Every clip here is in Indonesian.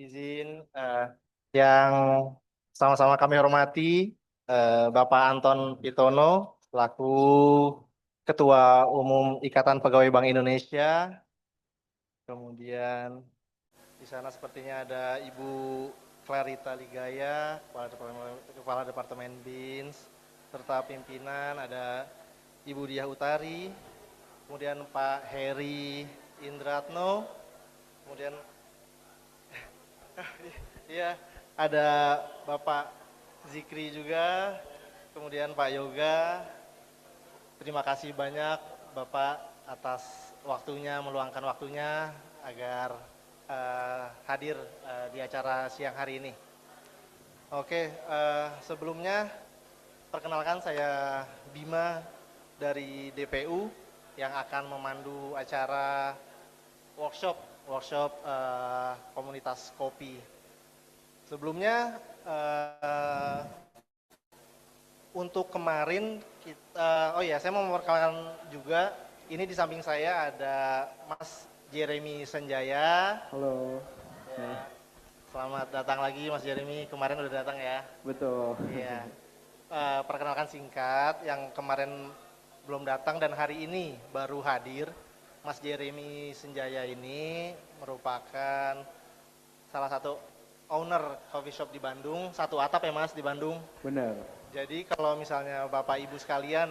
Izin yang sama-sama kami hormati Bapak Anton Pitono selaku Ketua Umum Ikatan Pegawai Bank Indonesia. Kemudian di sana sepertinya ada Ibu Clarita Ligaya, Kepala Departemen BINS, serta pimpinan ada Ibu Diah Utari, kemudian Pak Heri Indratno, kemudian iya, ada Bapak Zikri juga, kemudian Pak Yoga. Terima kasih banyak Bapak atas waktunya, meluangkan waktunya agar hadir di acara siang hari ini. Oke, sebelumnya perkenalkan saya Bima dari DPU yang akan memandu acara workshop komunitas kopi. Sebelumnya untuk kemarin kita, saya mau memperkenalkan juga, ini di samping saya ada Mas Jeremy Senjaya. Halo. Ya, selamat datang lagi Mas Jeremy, kemarin udah datang ya. Betul. Iya. Perkenalkan singkat, yang kemarin belum datang dan hari ini baru hadir. Mas Jeremy Senjaya ini merupakan salah satu owner coffee shop di Bandung, satu atap ya Mas di Bandung. Benar. Jadi kalau misalnya Bapak Ibu sekalian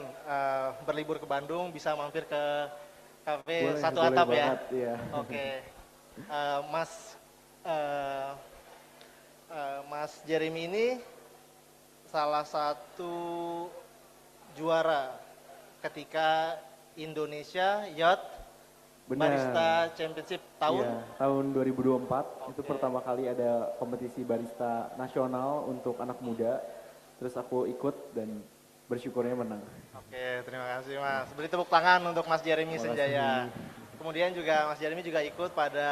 berlibur ke Bandung bisa mampir ke kafe satu boleh atap ya. banget, iya. Oke. Mas Mas Jeremy ini salah satu juara ketika Indonesia Yacht Benar. Barista Championship tahun Iya, tahun 2024 itu pertama kali ada kompetisi barista nasional untuk anak muda. Terus aku ikut dan bersyukurnya menang. Oke, terima kasih Mas. Beri tepuk tangan untuk Mas Jeremy Terima Senjaya. kasih. Kemudian juga Mas Jeremy juga ikut pada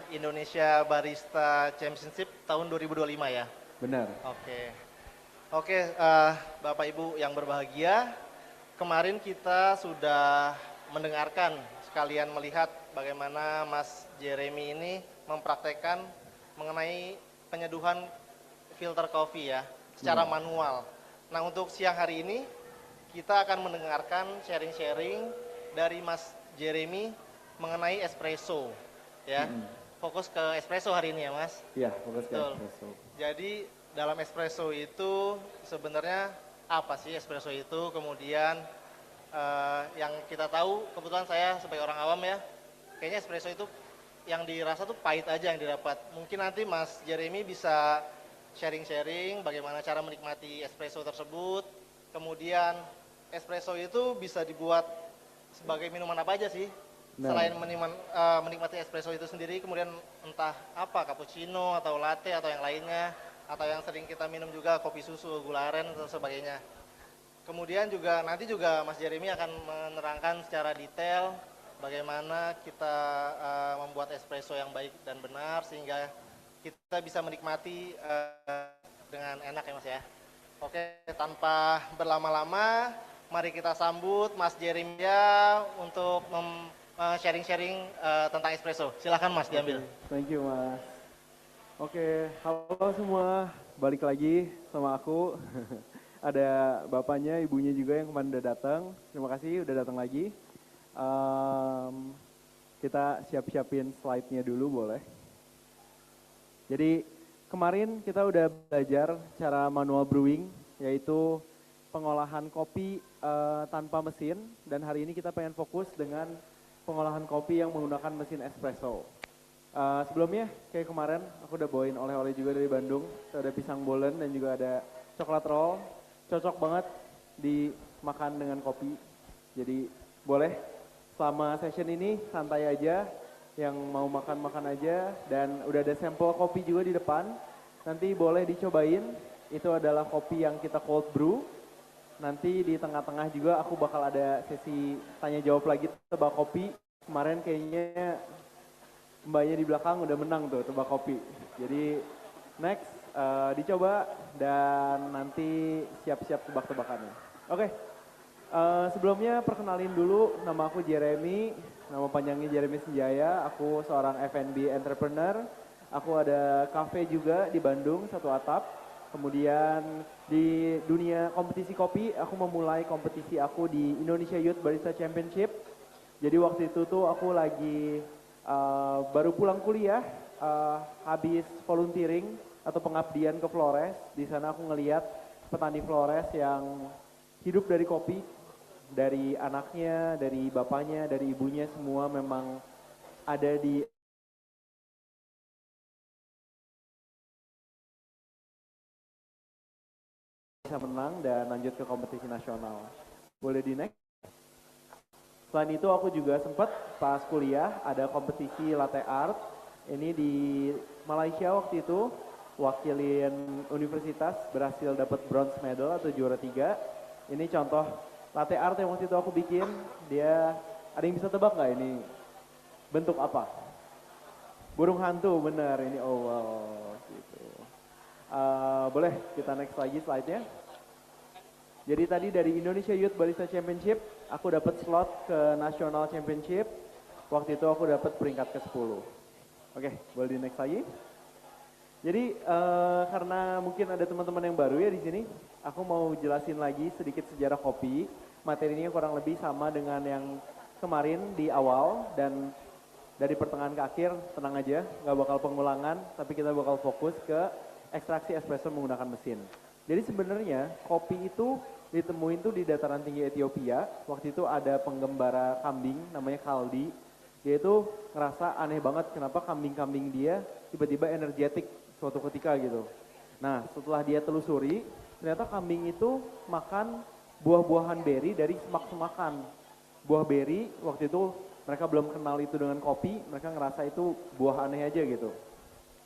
Indonesia Barista Championship tahun 2025 ya. Benar. Oke, Bapak Ibu yang berbahagia, kemarin kita sudah mendengarkan sekalian melihat bagaimana Mas Jeremy ini mempraktekkan mengenai penyeduhan filter kopi ya, secara manual. Nah, untuk siang hari ini kita akan mendengarkan sharing-sharing dari Mas Jeremy mengenai espresso ya. Fokus ke espresso hari ini ya, Mas. Iya, fokus ke Betul. espresso. Jadi dalam espresso itu sebenarnya apa sih espresso itu? Kemudian yang kita tahu, kebetulan saya sebagai orang awam ya, kayaknya espresso itu yang dirasa tuh pahit aja yang didapat. Mungkin nanti Mas Jeremy bisa sharing-sharing bagaimana cara menikmati espresso tersebut. Kemudian espresso itu bisa dibuat sebagai minuman apa aja sih? Nah. Selain menikmati espresso itu sendiri, kemudian entah apa, cappuccino atau latte atau yang lainnya, atau yang sering kita minum juga kopi susu, gula aren dan sebagainya. Kemudian juga nanti juga Mas Jeremy akan menerangkan secara detail bagaimana kita membuat espresso yang baik dan benar sehingga kita bisa menikmati dengan enak ya Mas ya. Oke, tanpa berlama-lama, mari kita sambut Mas Jeremy ya untuk sharing-sharing tentang espresso. Silakan Mas diambil. Thank you Mas. Oke, halo semua. Balik lagi sama aku. Ada bapaknya, ibunya juga yang kemarin udah datang. Terima kasih udah datang lagi. Kita siap-siapin slide-nya dulu boleh. Jadi kemarin kita udah belajar cara manual brewing, yaitu pengolahan kopi tanpa mesin. Dan hari ini kita pengen fokus dengan pengolahan kopi yang menggunakan mesin espresso. Sebelumnya kayak kemarin aku udah bawain oleh-oleh juga dari Bandung. Ada pisang bolen dan juga ada coklat roll. Cocok banget dimakan dengan kopi. Jadi boleh selama session ini santai aja, yang mau makan aja, dan udah ada sampel kopi juga di depan. Nanti boleh dicobain, itu adalah kopi yang kita cold brew. Nanti di tengah-tengah juga aku bakal ada sesi tanya jawab lagi tebak kopi. Kemarin kayaknya mbaknya di belakang udah menang tuh tebak kopi. Jadi next dicoba dan nanti siap-siap tebak-tebakannya. Oke. Sebelumnya perkenalin dulu, nama aku Jeremy, nama panjangnya Jeremy Senjaya. Aku seorang F&B entrepreneur. Aku ada cafe juga di Bandung, satu atap. Kemudian di dunia kompetisi kopi, aku memulai kompetisi aku di Indonesia Youth Barista Championship. Jadi waktu itu tuh aku lagi baru pulang kuliah, habis volunteering atau pengabdian ke Flores. Di sana aku ngeliat petani Flores yang hidup dari kopi, dari anaknya, dari bapaknya, dari ibunya, semua memang ada di bisa menang dan lanjut ke kompetisi nasional. Boleh di next. Selain itu aku juga sempat pas kuliah ada kompetisi latte art. Ini di Malaysia waktu itu, wakilin universitas, berhasil dapat bronze medal atau juara 3. Ini contoh latte art yang waktu itu aku bikin. Dia, ada yang bisa tebak nggak ini bentuk apa? Burung hantu, bener, ini oval gitu. Boleh kita next lagi slide-nya. Jadi tadi dari Indonesia Youth Barista Championship, aku dapat slot ke National Championship. Waktu itu aku dapat peringkat ke-10. Oke, boleh di next lagi. Jadi karena mungkin ada teman-teman yang baru ya di sini, aku mau jelasin lagi sedikit sejarah kopi. Materinya kurang lebih sama dengan yang kemarin di awal, dan dari pertengahan ke akhir tenang aja, nggak bakal pengulangan, tapi kita bakal fokus ke ekstraksi espresso menggunakan mesin. Jadi sebenarnya kopi itu ditemuin tuh di dataran tinggi Ethiopia. Waktu itu ada penggembara kambing namanya Kaldi. Dia itu ngerasa aneh banget kenapa kambing-kambing dia tiba-tiba energetik suatu ketika gitu. Nah setelah dia telusuri, ternyata kambing itu makan buah-buahan beri dari semak-semakan. Buah beri waktu itu mereka belum kenal itu dengan kopi, mereka ngerasa itu buah aneh aja gitu.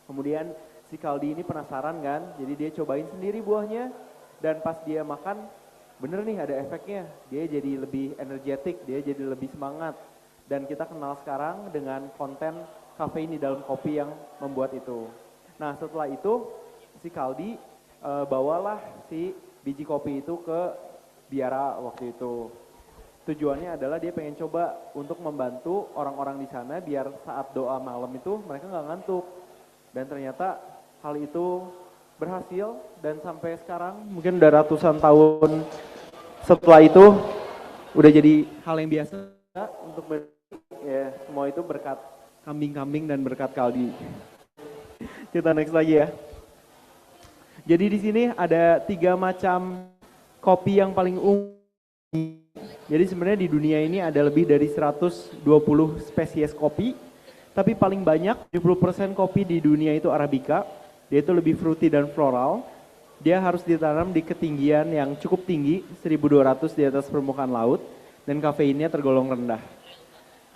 Kemudian si Kaldi ini penasaran kan, jadi dia cobain sendiri buahnya, dan pas dia makan, bener nih ada efeknya, dia jadi lebih energetik, dia jadi lebih semangat. Dan kita kenal sekarang dengan konten kafein di dalam kopi yang membuat itu. Nah setelah itu, si Kaldi bawalah si biji kopi itu ke biara waktu itu. Tujuannya adalah dia pengen coba untuk membantu orang-orang di sana biar saat doa malam itu mereka nggak ngantuk. Dan ternyata hal itu berhasil, dan sampai sekarang mungkin udah ratusan tahun setelah itu udah jadi hal yang biasa untuk ya, semua itu berkat kambing-kambing dan berkat Kaldi. Kita next lagi ya. Jadi di sini ada 3 macam kopi yang paling umum. Jadi sebenarnya di dunia ini ada lebih dari 120 spesies kopi, tapi paling banyak 70% kopi di dunia itu Arabica. Dia itu lebih fruity dan floral. Dia harus ditanam di ketinggian yang cukup tinggi, 1200 di atas permukaan laut, dan kafeinnya tergolong rendah.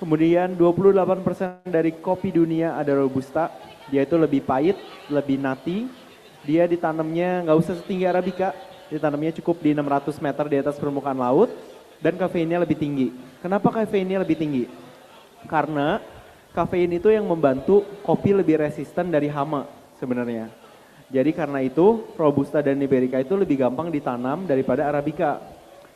Kemudian 28% dari kopi dunia ada Robusta. Dia itu lebih pahit, lebih nutty. Dia ditanamnya nggak usah setinggi Arabica, ditanamnya cukup di 600 meter di atas permukaan laut, dan kafeinnya lebih tinggi. Kenapa kafeinnya lebih tinggi? Karena kafein itu yang membantu kopi lebih resisten dari hama sebenarnya. Jadi karena itu Robusta dan Liberica itu lebih gampang ditanam daripada Arabica.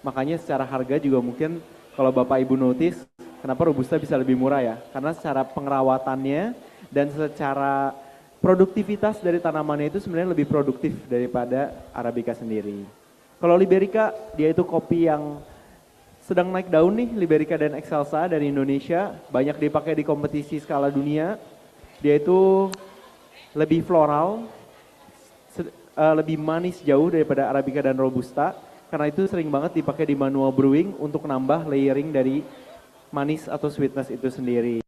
Makanya secara harga juga mungkin kalau Bapak Ibu notice kenapa Robusta bisa lebih murah ya. Karena secara pengerawatannya dan secara produktivitas dari tanamannya itu sebenarnya lebih produktif daripada Arabica sendiri. Kalau Liberica dia itu kopi yang sedang naik daun nih, Liberica dan Excelsa dari Indonesia, banyak dipakai di kompetisi skala dunia. Dia itu lebih floral, lebih manis jauh daripada Arabica dan Robusta. Karena itu sering banget dipakai di manual brewing untuk nambah layering dari manis atau sweetness itu sendiri.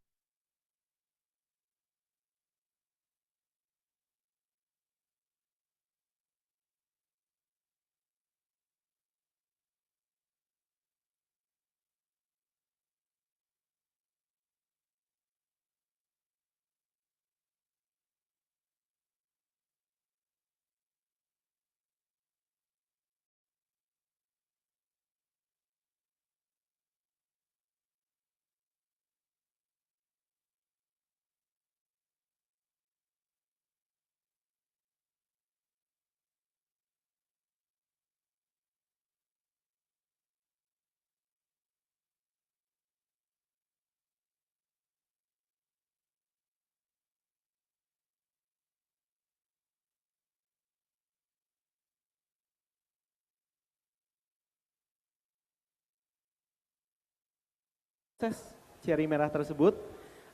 proses cherry merah tersebut.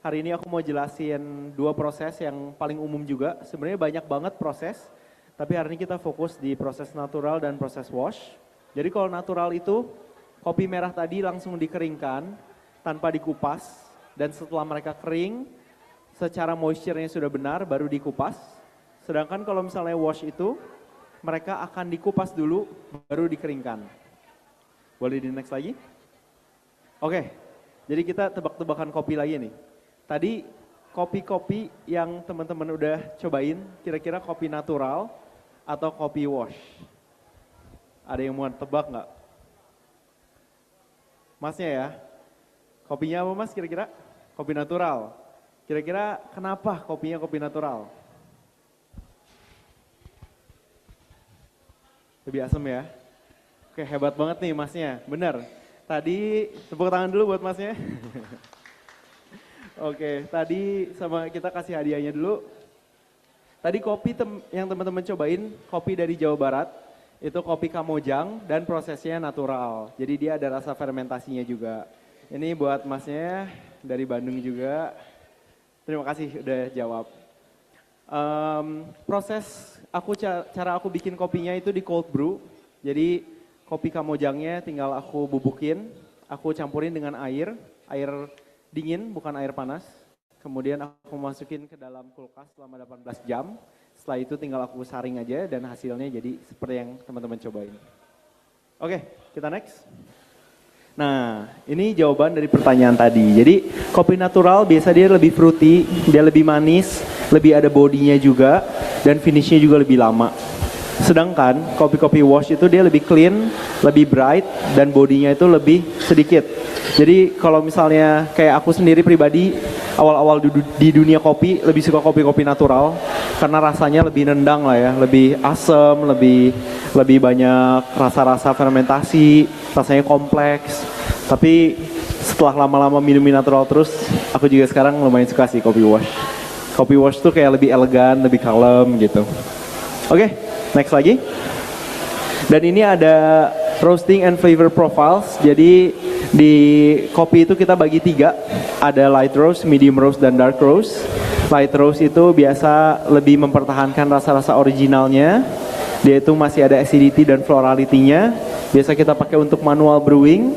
Hari ini aku mau jelasin 2 proses yang paling umum juga. Sebenarnya banyak banget proses, tapi hari ini kita fokus di proses natural dan proses wash. Jadi kalau natural itu, kopi merah tadi langsung dikeringkan tanpa dikupas, dan setelah mereka kering, secara moisture-nya sudah benar, baru dikupas. Sedangkan kalau misalnya wash itu, mereka akan dikupas dulu, baru dikeringkan. Boleh di next lagi? Oke, jadi kita tebak-tebakan kopi lagi nih. Tadi kopi-kopi yang teman-teman udah cobain, kira-kira kopi natural atau kopi wash? Ada yang mau tebak nggak? Masnya ya? Kopinya apa mas kira-kira? Kopi natural. Kira-kira kenapa kopinya kopi natural? Lebih asem ya? Oke, hebat banget nih masnya, bener. Tadi tepuk tangan dulu buat masnya. Oke, tadi sama kita kasih hadiahnya dulu. Tadi kopi yang teman-teman cobain, kopi dari Jawa Barat, itu kopi Kamojang dan prosesnya natural. Jadi dia ada rasa fermentasinya juga. Ini buat masnya dari Bandung juga. Terima kasih udah jawab. Cara aku bikin kopinya itu di cold brew. Jadi kopi Kamojangnya tinggal aku bubukin, aku campurin dengan air dingin bukan air panas. Kemudian aku masukin ke dalam kulkas selama 18 jam. Setelah itu tinggal aku saring aja dan hasilnya jadi seperti yang teman-teman cobain. Oke, kita next. Nah, ini jawaban dari pertanyaan tadi. Jadi kopi natural biasa dia lebih fruity, dia lebih manis, lebih ada bodinya juga, dan finishnya juga lebih lama. Sedangkan kopi-kopi wash itu dia lebih clean, lebih bright, dan bodinya itu lebih sedikit. Jadi kalau misalnya kayak aku sendiri pribadi, awal-awal di dunia kopi lebih suka kopi-kopi natural, karena rasanya lebih nendang lah ya, lebih asam, lebih banyak rasa-rasa fermentasi, rasanya kompleks. Tapi setelah lama-lama minum natural terus, aku juga sekarang lumayan suka sih kopi wash. Kopi wash tuh kayak lebih elegan, lebih kalem gitu. Oke, next lagi. Dan ini ada roasting and flavor profiles. Jadi di kopi itu kita bagi 3. Ada light roast, medium roast, dan dark roast. Light roast itu biasa lebih mempertahankan rasa-rasa originalnya. Dia itu masih ada acidity dan florality-nya. Biasa kita pakai untuk manual brewing.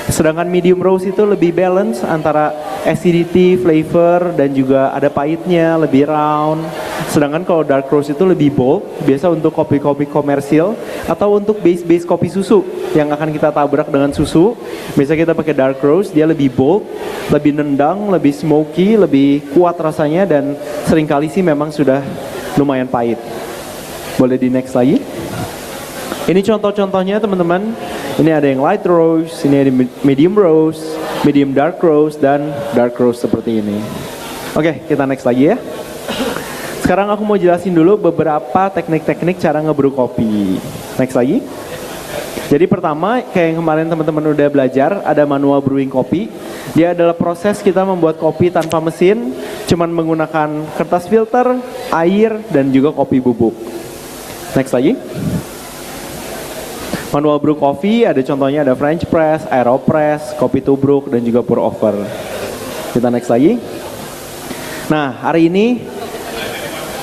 Sedangkan medium roast itu lebih balance antara acidity, flavor, dan juga ada pahitnya, lebih round. Sedangkan kalau dark roast itu lebih bold, biasa untuk kopi-kopi komersil atau untuk base kopi susu yang akan kita tabrak dengan susu. Biasa kita pakai dark roast, dia lebih bold, lebih nendang, lebih smoky, lebih kuat rasanya, dan seringkali sih memang sudah lumayan pahit. Boleh di next lagi. Ini contoh-contohnya teman-teman. Ini ada yang light roast, ini ada medium roast, medium dark roast, dan dark roast seperti ini. Oke, kita next lagi ya. Sekarang aku mau jelasin dulu beberapa teknik-teknik cara ngebrew kopi. Next lagi. Jadi pertama, kayak yang kemarin teman-teman udah belajar, ada manual brewing kopi. Dia adalah proses kita membuat kopi tanpa mesin, cuman menggunakan kertas filter, air, dan juga kopi bubuk. Next lagi. Manual brew coffee ada contohnya, ada French press, Aeropress, kopi tubruk, dan juga pour over. Kita next lagi. Nah, hari ini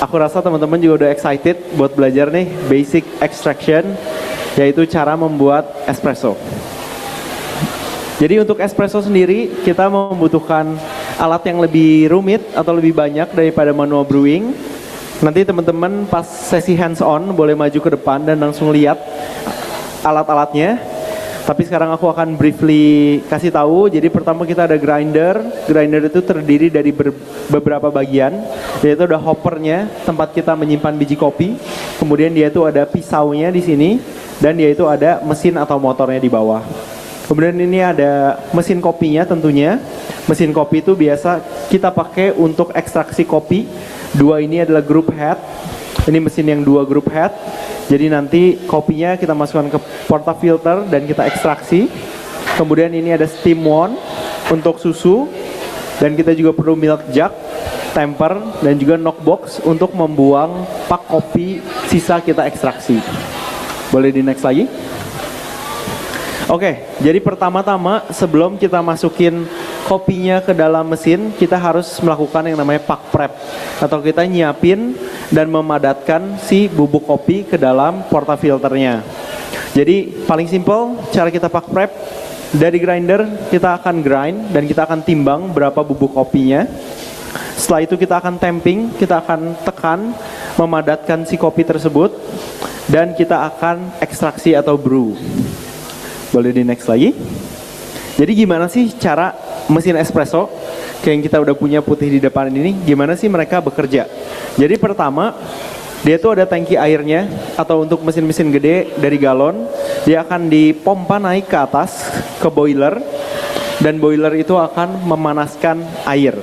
aku rasa teman-teman juga udah excited buat belajar nih basic extraction, yaitu cara membuat espresso. Jadi untuk espresso sendiri kita membutuhkan alat yang lebih rumit atau lebih banyak daripada manual brewing. Nanti teman-teman pas sesi hands on boleh maju ke depan dan langsung lihat alat-alatnya. Tapi sekarang aku akan briefly kasih tahu. Jadi pertama kita ada grinder. Grinder itu terdiri dari beberapa bagian. Yaitu ada hoppernya, tempat kita menyimpan biji kopi. Kemudian dia itu ada pisaunya di sini, dan dia itu ada mesin atau motornya di bawah. Kemudian ini ada mesin kopinya tentunya. Mesin kopi itu biasa kita pakai untuk ekstraksi kopi. 2 ini adalah group head. Ini mesin yang 2 group head. Jadi nanti kopinya kita masukkan ke portafilter dan kita ekstraksi. Kemudian ini ada steam wand untuk susu. Dan kita juga perlu milk jug, temper, dan juga knockbox untuk membuang pak kopi sisa kita ekstraksi. Boleh di next lagi? Oke, jadi pertama-tama sebelum kita masukin kopinya ke dalam mesin, kita harus melakukan yang namanya pack prep. Atau kita nyiapin dan memadatkan si bubuk kopi ke dalam portafilternya. Jadi paling simple cara kita pack prep, dari grinder kita akan grind dan kita akan timbang berapa bubuk kopinya. Setelah itu kita akan tamping, kita akan tekan, memadatkan si kopi tersebut, dan kita akan ekstraksi atau brew. Boleh di next lagi. Jadi gimana sih cara mesin espresso kayak yang kita udah punya putih di depan ini, gimana sih mereka bekerja? Jadi pertama, dia tuh ada tangki airnya, atau untuk mesin-mesin gede dari galon, dia akan dipompa naik ke atas ke boiler, dan boiler itu akan memanaskan air.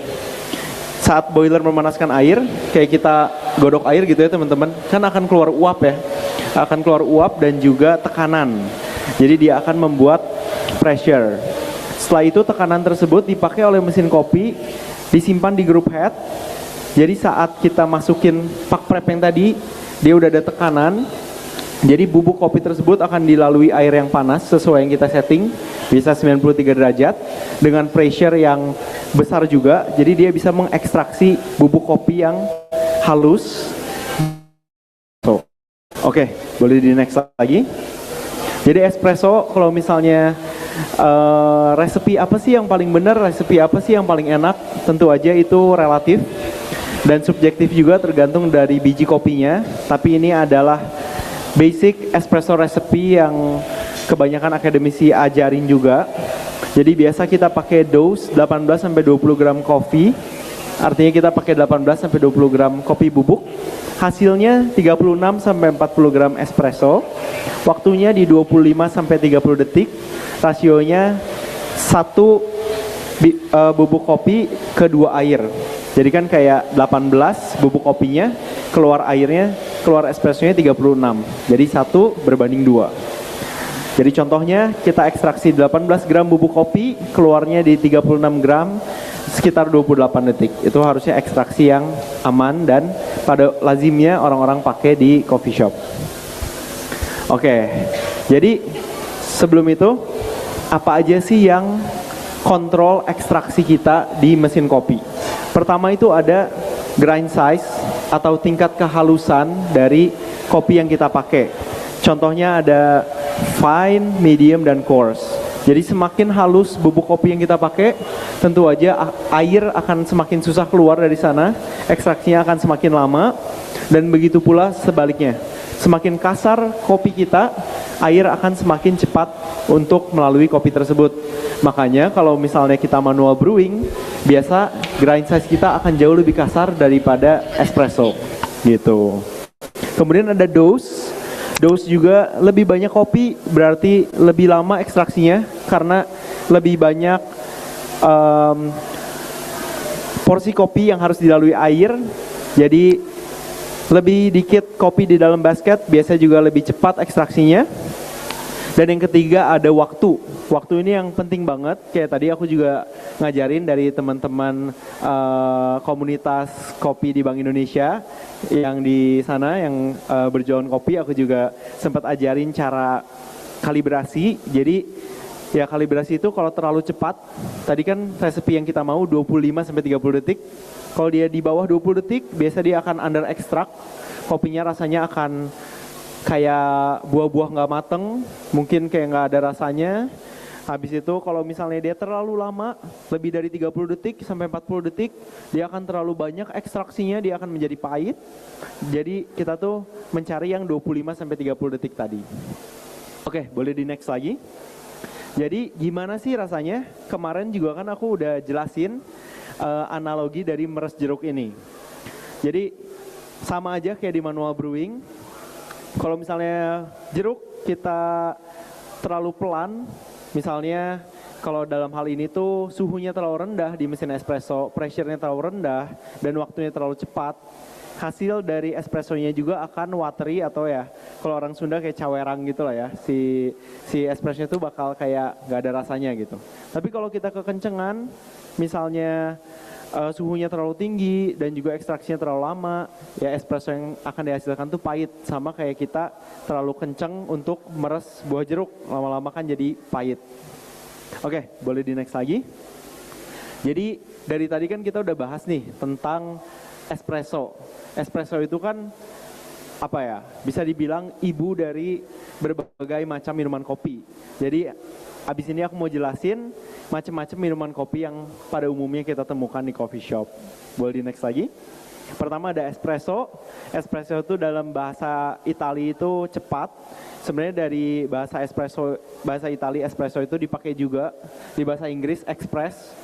Saat boiler memanaskan air, kayak kita godok air gitu ya teman-teman, kan akan keluar uap ya, akan keluar uap dan juga tekanan. Jadi dia akan membuat pressure. Setelah itu tekanan tersebut dipakai oleh mesin kopi, disimpan di group head. Jadi saat kita masukin pack prep yang tadi, dia udah ada tekanan. Jadi bubuk kopi tersebut akan dilalui air yang panas sesuai yang kita setting, bisa 93 derajat dengan pressure yang besar juga. Jadi dia bisa mengekstraksi bubuk kopi yang halus. Oke, boleh di next lagi. Jadi espresso kalau misalnya resepi apa sih yang paling benar, resepi apa sih yang paling enak, tentu aja itu relatif dan subjektif juga tergantung dari biji kopinya. Tapi ini adalah basic espresso recipe yang kebanyakan akademisi ajarin juga. Jadi biasa kita pakai dose 18 sampai 20 gram kopi. Artinya kita pakai 18 sampai 20 gram kopi bubuk. Hasilnya 36 sampai 40 gram espresso. Waktunya di 25 sampai 30 detik. Rasionya 1 bubuk kopi ke 2 air. Jadi kan kayak 18 bubuk kopinya, keluar airnya, keluar espressonya 36. Jadi 1 berbanding 2. Jadi contohnya kita ekstraksi 18 gram bubuk kopi, keluarnya di 36 gram, sekitar 28 detik. Itu harusnya ekstraksi yang aman dan pada lazimnya orang-orang pakai di coffee shop. Oke, jadi sebelum itu apa aja sih yang kontrol ekstraksi kita di mesin kopi? Pertama itu ada grind size atau tingkat kehalusan dari kopi yang kita pakai. Contohnya ada fine, medium, dan coarse. Jadi semakin halus bubuk kopi yang kita pakai, tentu aja air akan semakin susah keluar dari sana, ekstraksinya akan semakin lama, dan begitu pula sebaliknya. Semakin kasar kopi kita, air akan semakin cepat untuk melalui kopi tersebut. Makanya kalau misalnya kita manual brewing, biasa grind size kita akan jauh lebih kasar daripada espresso gitu. Kemudian ada dose. Dose juga lebih banyak kopi, berarti lebih lama ekstraksinya karena lebih banyak porsi kopi yang harus dilalui air. Jadi lebih dikit kopi di dalam basket, biasanya juga lebih cepat ekstraksinya. Dan yang ketiga ada waktu. Waktu ini yang penting banget. Kayak tadi aku juga ngajarin dari teman-teman komunitas kopi di Bank Indonesia yang di sana yang berjualan kopi. Aku juga sempat ajarin cara kalibrasi. Jadi ya kalibrasi itu kalau terlalu cepat, tadi kan resepi yang kita mau 25 sampai 30 detik. Kalau dia di bawah 20 detik, biasa dia akan under extract. Kopinya rasanya akan kayak buah-buah nggak mateng, mungkin kayak nggak ada rasanya. Habis itu kalau misalnya dia terlalu lama, lebih dari 30 detik sampai 40 detik, dia akan terlalu banyak ekstraksinya, dia akan menjadi pahit. Jadi kita tuh mencari yang 25 sampai 30 detik tadi. Oke, boleh di next lagi. Jadi gimana sih rasanya? Kemarin juga kan aku udah jelasin analogi dari meres jeruk ini. Jadi sama aja kayak di manual brewing. Kalau misalnya jeruk kita terlalu pelan, misalnya kalau dalam hal ini tuh suhunya terlalu rendah di mesin espresso, pressure-nya terlalu rendah, dan waktunya terlalu cepat, hasil dari espressonya juga akan watery atau ya kalau orang Sunda kayak cawerang gitu lah ya, si espressonya tuh bakal kayak nggak ada rasanya gitu. Tapi kalau kita kekencengan, misalnya suhunya terlalu tinggi dan juga ekstraksinya terlalu lama, ya espresso yang akan dihasilkan tuh pahit, sama kayak kita terlalu kenceng untuk meres buah jeruk, lama-lama kan jadi pahit. Oke, boleh di next lagi. Jadi dari tadi kan kita udah bahas nih tentang espresso. Espresso itu kan apa ya, bisa dibilang ibu dari berbagai macam minuman kopi. Jadi abis ini aku mau jelasin macam-macam minuman kopi yang pada umumnya kita temukan di coffee shop. Boleh di next lagi? Pertama ada espresso. Espresso itu dalam bahasa Italia itu cepat. Sebenarnya dari bahasa espresso, bahasa Italia espresso itu dipakai juga di bahasa Inggris express.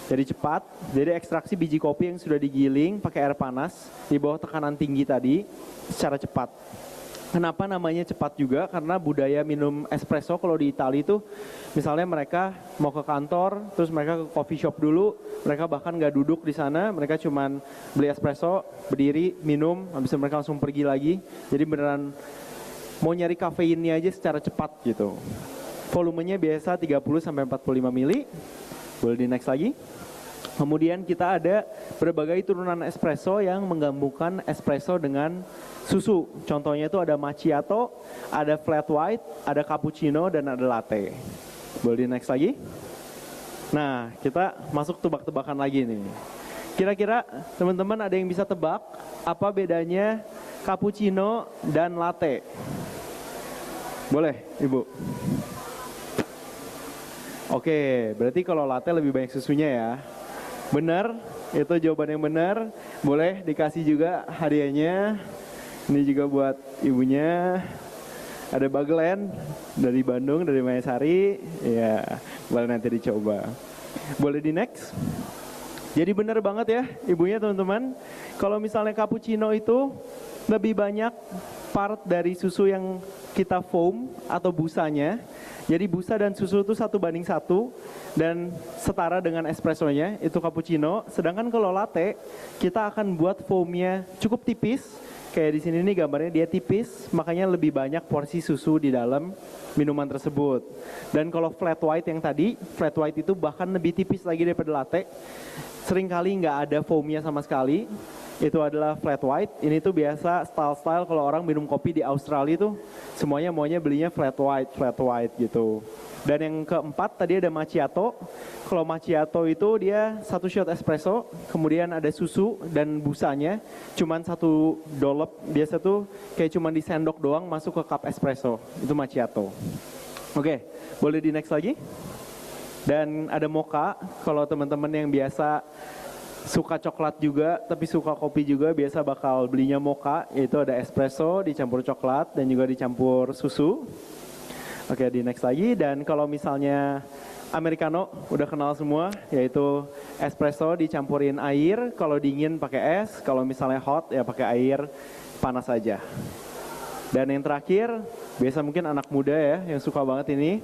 Jadi cepat. Jadi ekstraksi biji kopi yang sudah digiling pakai air panas di bawah tekanan tinggi tadi secara cepat. Kenapa namanya cepat juga? Karena budaya minum espresso kalau di Italia itu misalnya mereka mau ke kantor, terus mereka ke coffee shop dulu, mereka bahkan nggak duduk di sana, mereka cuman beli espresso, berdiri, minum, habis itu mereka langsung pergi lagi. Jadi beneran mau nyari kafeinnya aja secara cepat gitu. Volumenya biasa 30-45 mili. Boleh di next lagi. Kemudian kita ada berbagai turunan espresso yang menggabungkan espresso dengan susu. Contohnya itu ada macchiato, ada flat white, ada cappuccino, dan ada latte. Boleh di next lagi. Nah, kita masuk tebak-tebakan lagi nih. Kira-kira teman-teman ada yang bisa tebak apa bedanya cappuccino dan latte? Boleh, Ibu? Oke, berarti kalau latte lebih banyak susunya ya. Benar, itu jawaban yang benar. Boleh dikasih juga hadiahnya. Ini juga buat ibunya. Ada bagelen dari Bandung, dari Mayasari. Ya, boleh nanti dicoba. Boleh di next. Jadi benar banget ya ibunya teman-teman. Kalau misalnya cappuccino itu lebih banyak part dari susu yang kita foam atau busanya. Jadi busa dan susu itu 1:1 dan setara dengan espressonya itu cappuccino. Sedangkan kalau latte kita akan buat foamnya cukup tipis. Kayak di sini nih gambarnya dia tipis, makanya lebih banyak porsi susu di dalam minuman tersebut. Dan kalau flat white yang tadi, flat white itu bahkan lebih tipis lagi daripada latte. Seringkali nggak ada foamnya sama sekali. Itu adalah flat white. Ini tuh biasa style-style kalau orang minum kopi di Australia tuh semuanya maunya belinya flat white gitu. Dan yang keempat tadi ada macchiato. Kalau macchiato itu dia 1 shot espresso, kemudian ada susu dan busanya, cuman 1 dolop. Biasa tuh kayak cuman di sendok doang masuk ke cup espresso. Itu macchiato. Oke, boleh di next lagi. Dan ada mocha. Kalau teman-teman yang biasa suka coklat juga, tapi suka kopi juga, biasa bakal belinya mocha, yaitu ada espresso dicampur coklat dan juga dicampur susu. Oke, di next lagi. Dan kalau misalnya americano, udah kenal semua, yaitu espresso dicampurin air, kalau dingin pakai es, kalau misalnya hot ya pakai air panas aja. Dan yang terakhir, biasa mungkin anak muda ya yang suka banget ini,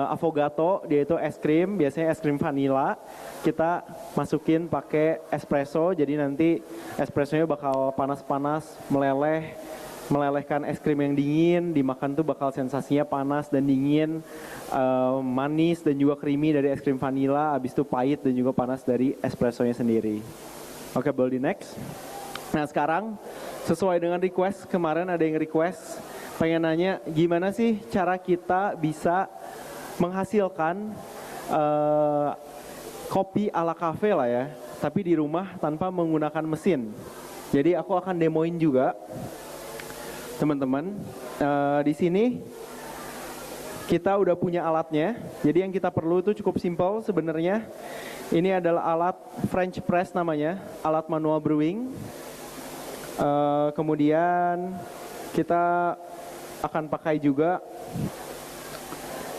affogato, dia itu es krim, biasanya es krim vanilla. Kita masukin pakai espresso, jadi nanti espressonya bakal panas-panas, melelehkan es krim yang dingin, dimakan tuh bakal sensasinya panas dan dingin, manis dan juga creamy dari es krim vanilla, habis itu pahit dan juga panas dari espressonya sendiri. Oke, boleh di next. Nah sekarang sesuai dengan request, kemarin ada yang request pengen nanya gimana sih cara kita bisa menghasilkan kopi ala cafe lah ya, tapi di rumah tanpa menggunakan mesin. Jadi aku akan demoin juga teman-teman. Di sini kita udah punya alatnya. Jadi yang kita perlu itu cukup simpel sebenarnya. Ini adalah alat French press namanya, alat manual brewing. Kemudian kita akan pakai juga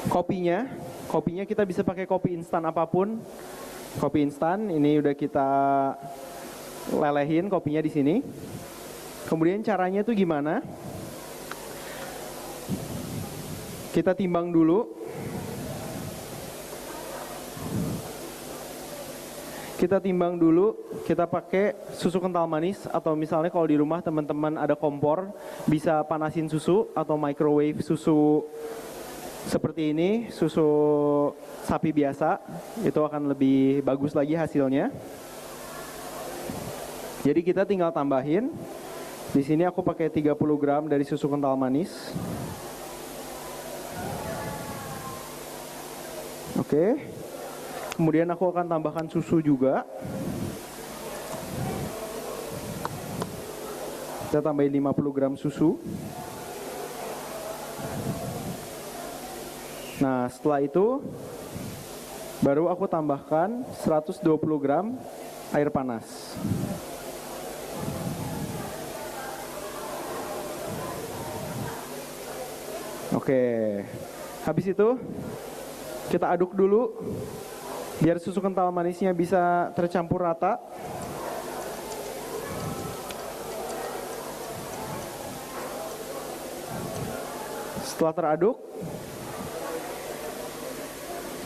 kopinya. Kopinya kita bisa pakai kopi instan apapun. Kopi instan ini udah kita lelehin kopinya di sini. Kemudian caranya tuh gimana? Kita timbang dulu. Kita pakai susu kental manis, atau misalnya kalau di rumah teman-teman ada kompor, bisa panasin susu atau microwave susu seperti ini, susu sapi biasa, itu akan lebih bagus lagi hasilnya. Jadi kita tinggal tambahin. Di sini aku pakai 30 gram dari susu kental manis. Oke. Kemudian aku akan tambahkan susu juga. Kita tambahin 50 gram susu. Nah, setelah itu baru aku tambahkan 120 gram air panas. Oke, habis itu kita aduk dulu biar susu kental manisnya bisa tercampur rata. Setelah teraduk,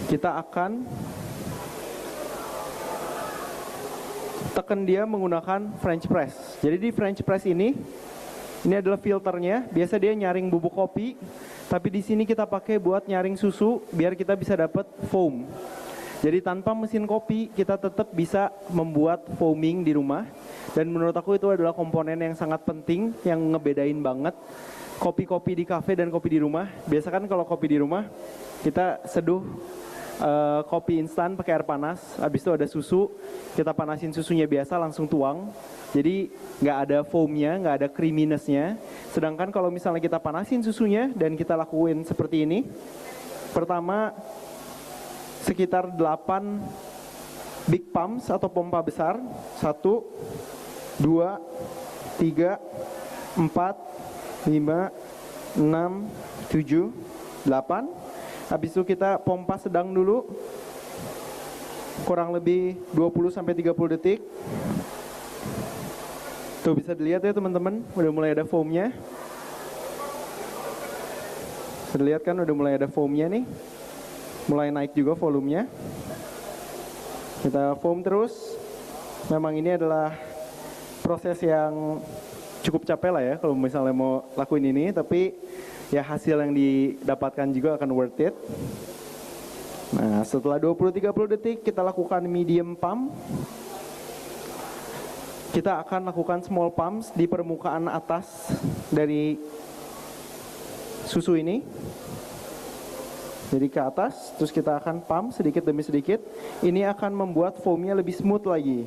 kita akan tekan dia menggunakan French press. Jadi di French press ini adalah filternya. Biasa dia nyaring bubuk kopi, tapi di sini kita pakai buat nyaring susu biar kita bisa dapat foam. Jadi tanpa mesin kopi kita tetap bisa membuat foaming di rumah. Dan menurut aku itu adalah komponen yang sangat penting yang ngebedain banget kopi-kopi di kafe dan kopi di rumah. Biasa kan kalau kopi di rumah kita seduh kopi instan pakai air panas, habis itu ada susu, kita panasin susunya biasa langsung tuang. Jadi nggak ada foamnya, nggak ada creaminessnya. Sedangkan kalau misalnya kita panasin susunya dan kita lakuin seperti ini, pertama sekitar 8 big pumps atau pompa besar, 1, 2, 3, 4, 5, 6, 7, 8. Habis itu kita pompa sedang dulu, kurang lebih 20-30 detik. Tuh bisa dilihat ya teman-teman, udah mulai ada foamnya. Bisa dilihat kan udah mulai ada foamnya nih. Mulai naik juga volumenya. Kita foam terus. Memang ini adalah proses yang cukup capek lah ya kalau misalnya mau lakuin ini, tapi ya hasil yang didapatkan juga akan worth it. Nah, setelah 20-30 detik kita lakukan medium pump. Kita akan lakukan small pumps di permukaan atas dari susu ini. Jadi ke atas, terus kita akan pump sedikit demi sedikit. Ini akan membuat foamnya lebih smooth lagi.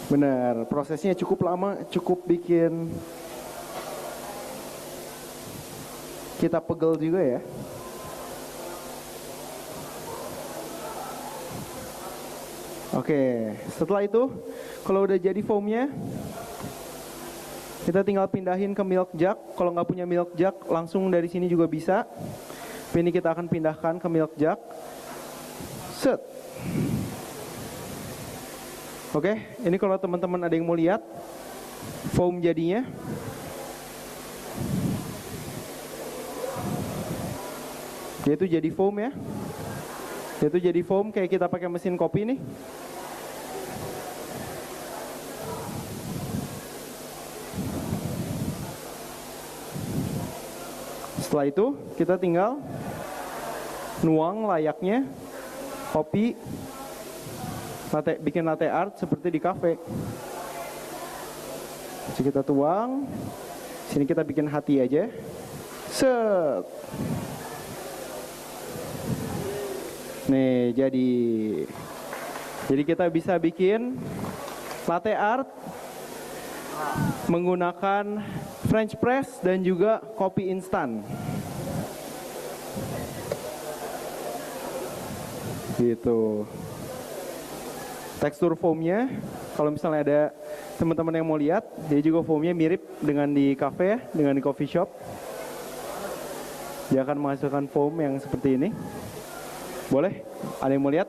Benar, prosesnya cukup lama, cukup bikin kita pegel juga ya. Oke, setelah itu kalau udah jadi foamnya, kita tinggal pindahin ke milk jug. Kalau nggak punya milk jug, langsung dari sini juga bisa. Ini kita akan pindahkan ke milk jug. Set. Oke, ini kalau teman-teman ada yang mau lihat foam jadinya. Dia itu jadi foam ya. Dia itu jadi foam kayak kita pakai mesin kopi nih. Setelah itu kita tinggal nuang layaknya kopi latte, bikin latte art seperti di kafe. Jadi kita tuang, sini kita bikin hati aja. Set. Nih jadi kita bisa bikin latte art menggunakan French press dan juga kopi instan. Gitu. Tekstur foamnya, kalau misalnya ada teman-teman yang mau lihat, dia juga foamnya mirip dengan di cafe ya, dengan di coffee shop. Dia akan menghasilkan foam yang seperti ini. Boleh? Ada yang mau lihat?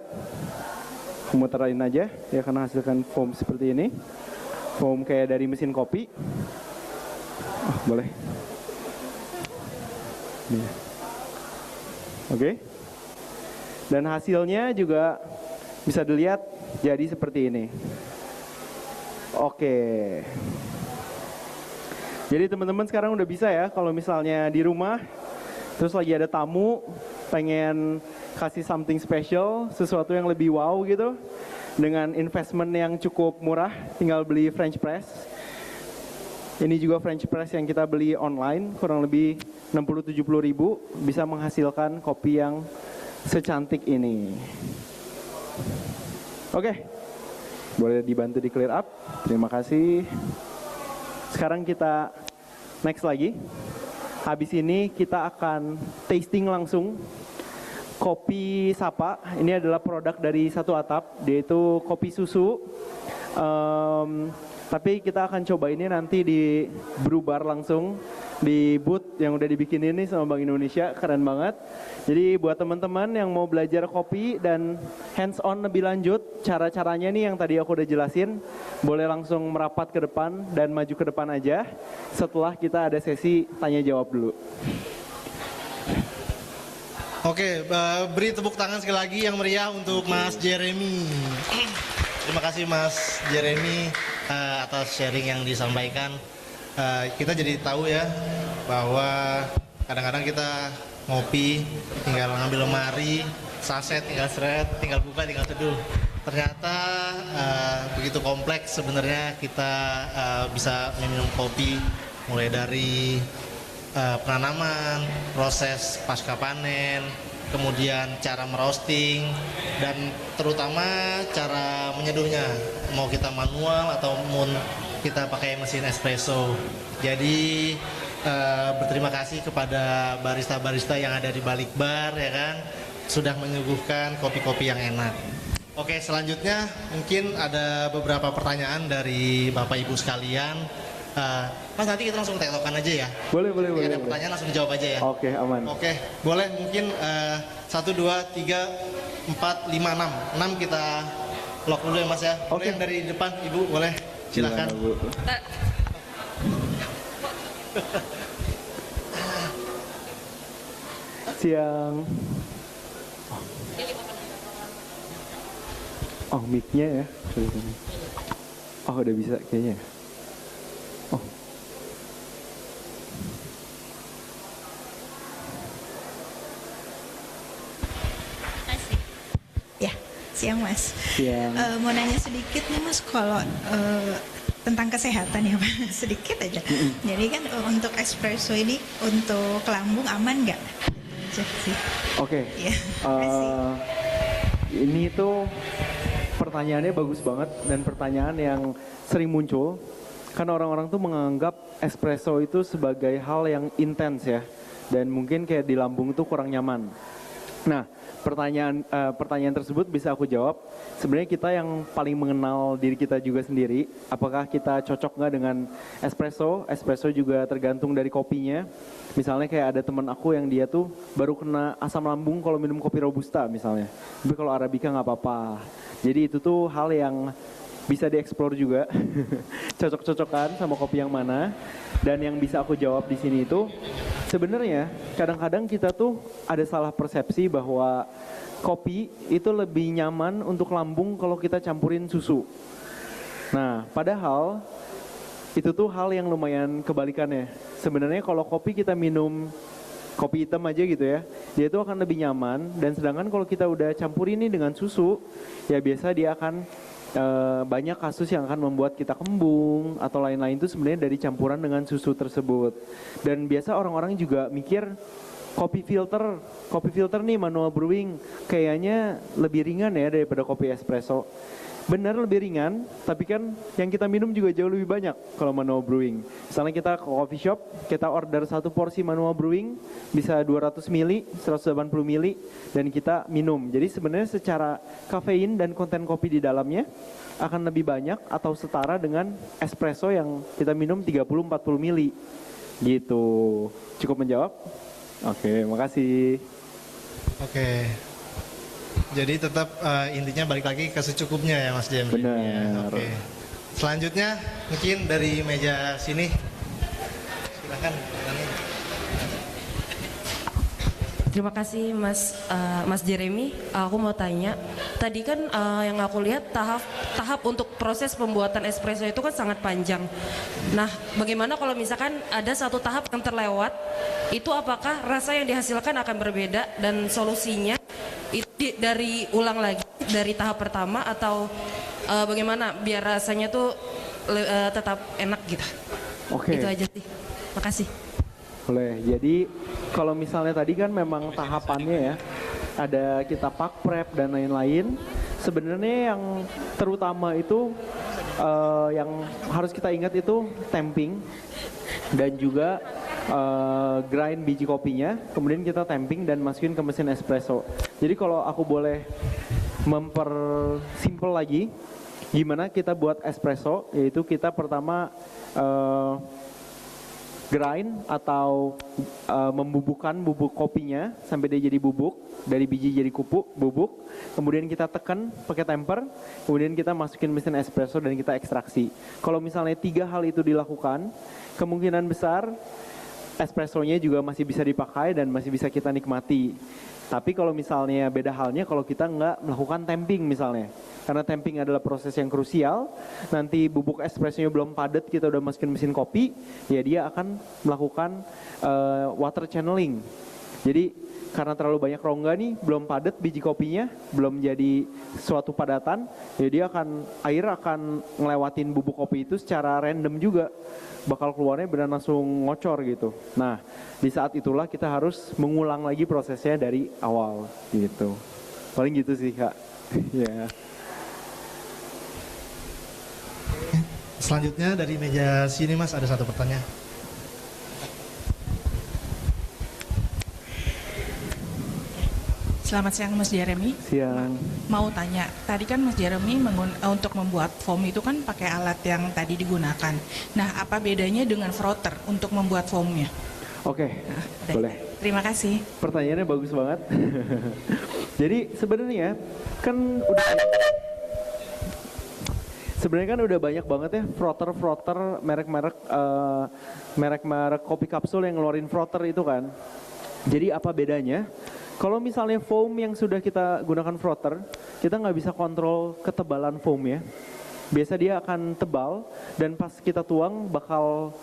Muterin aja, dia akan menghasilkan foam seperti ini. Foam kayak dari mesin kopi. Oh, boleh. Oke. Dan hasilnya juga bisa dilihat jadi seperti ini. Oke. Jadi teman-teman sekarang udah bisa ya kalau misalnya di rumah terus lagi ada tamu pengen kasih something special, sesuatu yang lebih wow gitu, dengan investment yang cukup murah, tinggal beli French press. Ini juga French press yang kita beli online, kurang lebih 60-70 ribu, bisa menghasilkan kopi yang secantik ini. Oke, boleh dibantu di clear up, terima kasih. Sekarang kita next lagi. Habis ini kita akan tasting langsung kopi Sapa. Ini adalah produk dari Satu Atap, yaitu kopi susu. Tapi kita akan coba ini nanti di Brewbar langsung di booth yang udah dibikin ini sama Bank Indonesia, keren banget. Jadi buat teman-teman yang mau belajar kopi dan hands on lebih lanjut, cara-caranya nih yang tadi aku udah jelasin, boleh langsung merapat ke depan dan maju ke depan aja setelah kita ada sesi tanya jawab dulu. Oke, beri tepuk tangan sekali lagi yang meriah untuk Mas Jeremy. Terima kasih Mas Jeremy atas sharing yang disampaikan. Kita jadi tahu ya bahwa kadang-kadang kita ngopi tinggal ngambil lemari, saset tinggal seret, tinggal buka, tinggal teduh. Ternyata begitu kompleks sebenarnya kita bisa minum kopi mulai dari penanaman, proses pasca panen, kemudian cara merosting, dan terutama cara menyeduhnya, mau kita manual ataupun kita pakai mesin espresso. Jadi berterima kasih kepada barista-barista yang ada di balik bar ya kan, sudah menyuguhkan kopi-kopi yang enak. Oke, selanjutnya mungkin ada beberapa pertanyaan dari Bapak Ibu sekalian. Mas, nanti kita langsung tektokan aja ya. Boleh. Ada pertanyaan langsung dijawab aja ya. Oke, aman. Oke, boleh mungkin 1, 2, 3, 4, 5, 6. 6 kita lock dulu ya Mas ya. Boleh yang dari depan, Ibu boleh. Silakan. Siang. Oh, mic-nya ya. Oh, udah bisa kayaknya. Oh. Ya, siang Mas. Siang. Mau nanya sedikit nih Mas, kalau tentang kesehatan ya Mas, sedikit aja. Jadi kan untuk espresso ini untuk lambung aman nggak? Itu aja sih. Oke. Ya, makasih. Ini tuh pertanyaannya bagus banget dan pertanyaan yang sering muncul. Karena orang-orang tuh menganggap espresso itu sebagai hal yang intens ya. Dan mungkin kayak di lambung tuh kurang nyaman. Nah, pertanyaan tersebut bisa aku jawab. Sebenarnya kita yang paling mengenal diri kita juga sendiri. Apakah kita cocok nggak dengan espresso? Espresso juga tergantung dari kopinya. Misalnya kayak ada teman aku yang dia tuh baru kena asam lambung kalau minum kopi robusta misalnya. Tapi kalau arabica nggak apa-apa. Jadi itu tuh hal yang bisa dieksplor juga. Cocok-cocokan sama kopi yang mana. Dan yang bisa aku jawab di sini itu sebenarnya kadang-kadang kita tuh ada salah persepsi bahwa kopi itu lebih nyaman untuk lambung kalau kita campurin susu. Nah, padahal itu tuh hal yang lumayan kebalikannya. Sebenarnya kalau kopi kita minum kopi hitam aja gitu ya, dia itu akan lebih nyaman. Dan sedangkan kalau kita udah campur ini dengan susu, ya biasa dia akan banyak kasus yang akan membuat kita kembung atau lain-lain itu sebenarnya dari campuran dengan susu tersebut. Dan biasa orang-orang juga mikir kopi filter nih manual brewing kayaknya lebih ringan ya daripada kopi espresso. Benar lebih ringan, tapi kan yang kita minum juga jauh lebih banyak kalau manual brewing. Misalnya kita ke coffee shop, kita order 1 porsi manual brewing, bisa 200 ml, 180 ml, dan kita minum. Jadi sebenarnya secara kafein dan konten kopi di dalamnya akan lebih banyak atau setara dengan espresso yang kita minum 30-40 ml. Gitu. Cukup menjawab? Oke, makasih. Oke. Jadi tetap intinya balik lagi ke secukupnya ya Mas Jem. Benar. Ya, oke. Selanjutnya mungkin dari meja sini. Silakan. Terima kasih Mas Jeremy. Aku mau tanya, tadi kan yang aku lihat tahap untuk proses pembuatan espresso itu kan sangat panjang. Nah, bagaimana kalau misalkan ada satu tahap yang terlewat, itu apakah rasa yang dihasilkan akan berbeda dan solusinya itu dari ulang lagi dari tahap pertama atau bagaimana biar rasanya tuh tetap enak gitu? Oke. Itu aja sih. Makasih. Boleh. Jadi kalau misalnya tadi kan memang tahapannya ya, ada kita pack prep dan lain-lain. Sebenarnya yang terutama itu yang harus kita ingat itu tamping dan juga grind biji kopinya. Kemudian kita tamping dan masukin ke mesin espresso. Jadi kalau aku boleh mempersimpel lagi, gimana kita buat espresso, yaitu kita pertama grind atau membubukkan bubuk kopinya sampai dia jadi bubuk, dari biji jadi bubuk, kemudian kita tekan pakai temper, kemudian kita masukin mesin espresso dan kita ekstraksi. Kalau misalnya 3 hal itu dilakukan, kemungkinan besar espressonya juga masih bisa dipakai dan masih bisa kita nikmati. Tapi kalau misalnya beda halnya kalau kita nggak melakukan tamping misalnya. Karena tamping adalah proses yang krusial, nanti bubuk espressonya belum padat, kita udah masukin mesin kopi, ya dia akan melakukan water channeling. Jadi karena terlalu banyak rongga nih, belum padat biji kopinya, belum jadi suatu padatan, ya dia air akan ngelewatin bubuk kopi itu secara random juga. Bakal keluarnya benar langsung ngocor gitu. Nah, di saat itulah kita harus mengulang lagi prosesnya dari awal gitu. Paling gitu sih, Kak. Ya. Selanjutnya dari meja sini Mas ada satu pertanyaan. Selamat siang Mas Jeremy. Siang. Mau tanya, tadi kan Mas Jeremy untuk membuat foam itu kan pakai alat yang tadi digunakan. Nah, apa bedanya dengan frotter untuk membuat foamnya? Oke, boleh. Terima kasih. Pertanyaannya bagus banget. Jadi sebenarnya kan udah banyak banget ya frotter merek-merek kopi kapsul yang ngeluarin frotter itu kan. Jadi apa bedanya? Kalau misalnya foam yang sudah kita gunakan frotter, kita nggak bisa kontrol ketebalan foamnya. Biasa dia akan tebal dan pas kita tuang bakal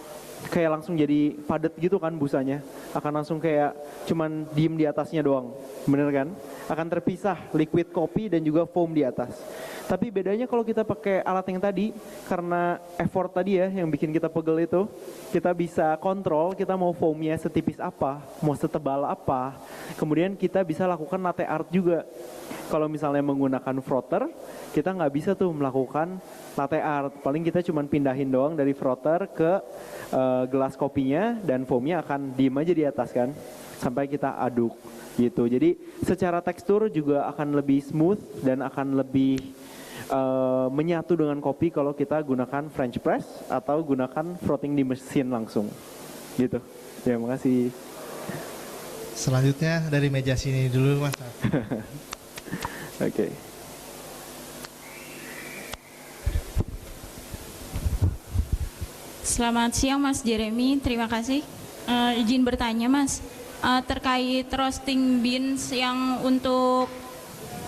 kayak langsung jadi padat gitu kan busanya. Akan langsung kayak cuman diem di atasnya doang. Bener kan? Akan terpisah liquid kopi dan juga foam di atas. Tapi bedanya kalau kita pakai alat yang tadi, karena effort tadi ya yang bikin kita pegel itu, kita bisa kontrol kita mau foamnya setipis apa, mau setebal apa. Kemudian kita bisa lakukan latte art juga. Kalau misalnya menggunakan frotter, kita nggak bisa tuh melakukan latte art. Paling kita cuma pindahin doang dari frotter ke gelas kopinya dan foamnya akan diem aja di atas kan, sampai kita aduk gitu. Jadi secara tekstur juga akan lebih smooth dan akan lebih menyatu dengan kopi kalau kita gunakan French press atau gunakan frotting di mesin langsung gitu. Terima kasih. Selanjutnya dari meja sini dulu Mas. Oke. Selamat siang Mas Jeremy, terima kasih. Izin bertanya Mas, terkait roasting beans yang untuk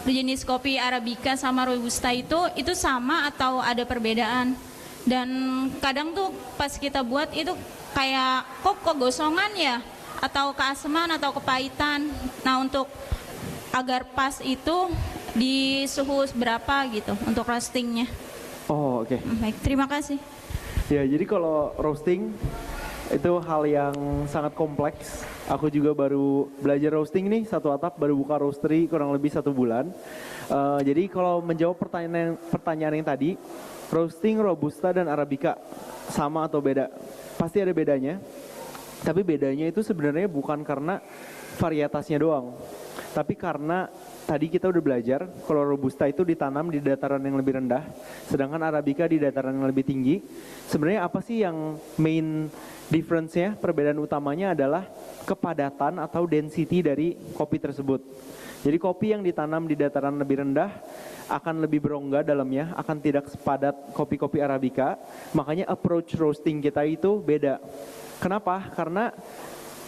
jenis kopi Arabica sama Robusta itu sama atau ada perbedaan? Dan kadang tuh pas kita buat itu kayak kok gosongan ya, atau keaseman atau kepahitan. Nah untuk agar pas itu di suhu berapa gitu untuk roastingnya? Oh oke. Baik, terima kasih. Ya jadi kalau roasting itu hal yang sangat kompleks. Aku juga baru belajar roasting nih, satu atap baru buka roastery kurang lebih 1 bulan. Jadi kalau menjawab pertanyaan yang tadi, roasting Robusta dan Arabica sama atau beda? Pasti ada bedanya. Tapi bedanya itu sebenarnya bukan karena varietasnya doang. Tapi karena tadi kita udah belajar kalau Robusta itu ditanam di dataran yang lebih rendah, sedangkan Arabica di dataran yang lebih tinggi. Sebenarnya apa sih yang main difference-nya, perbedaan utamanya adalah kepadatan atau density dari kopi tersebut. Jadi kopi yang ditanam di dataran lebih rendah akan lebih berongga dalamnya, akan tidak sepadat kopi-kopi Arabica. Makanya approach roasting kita itu beda. Kenapa? Karena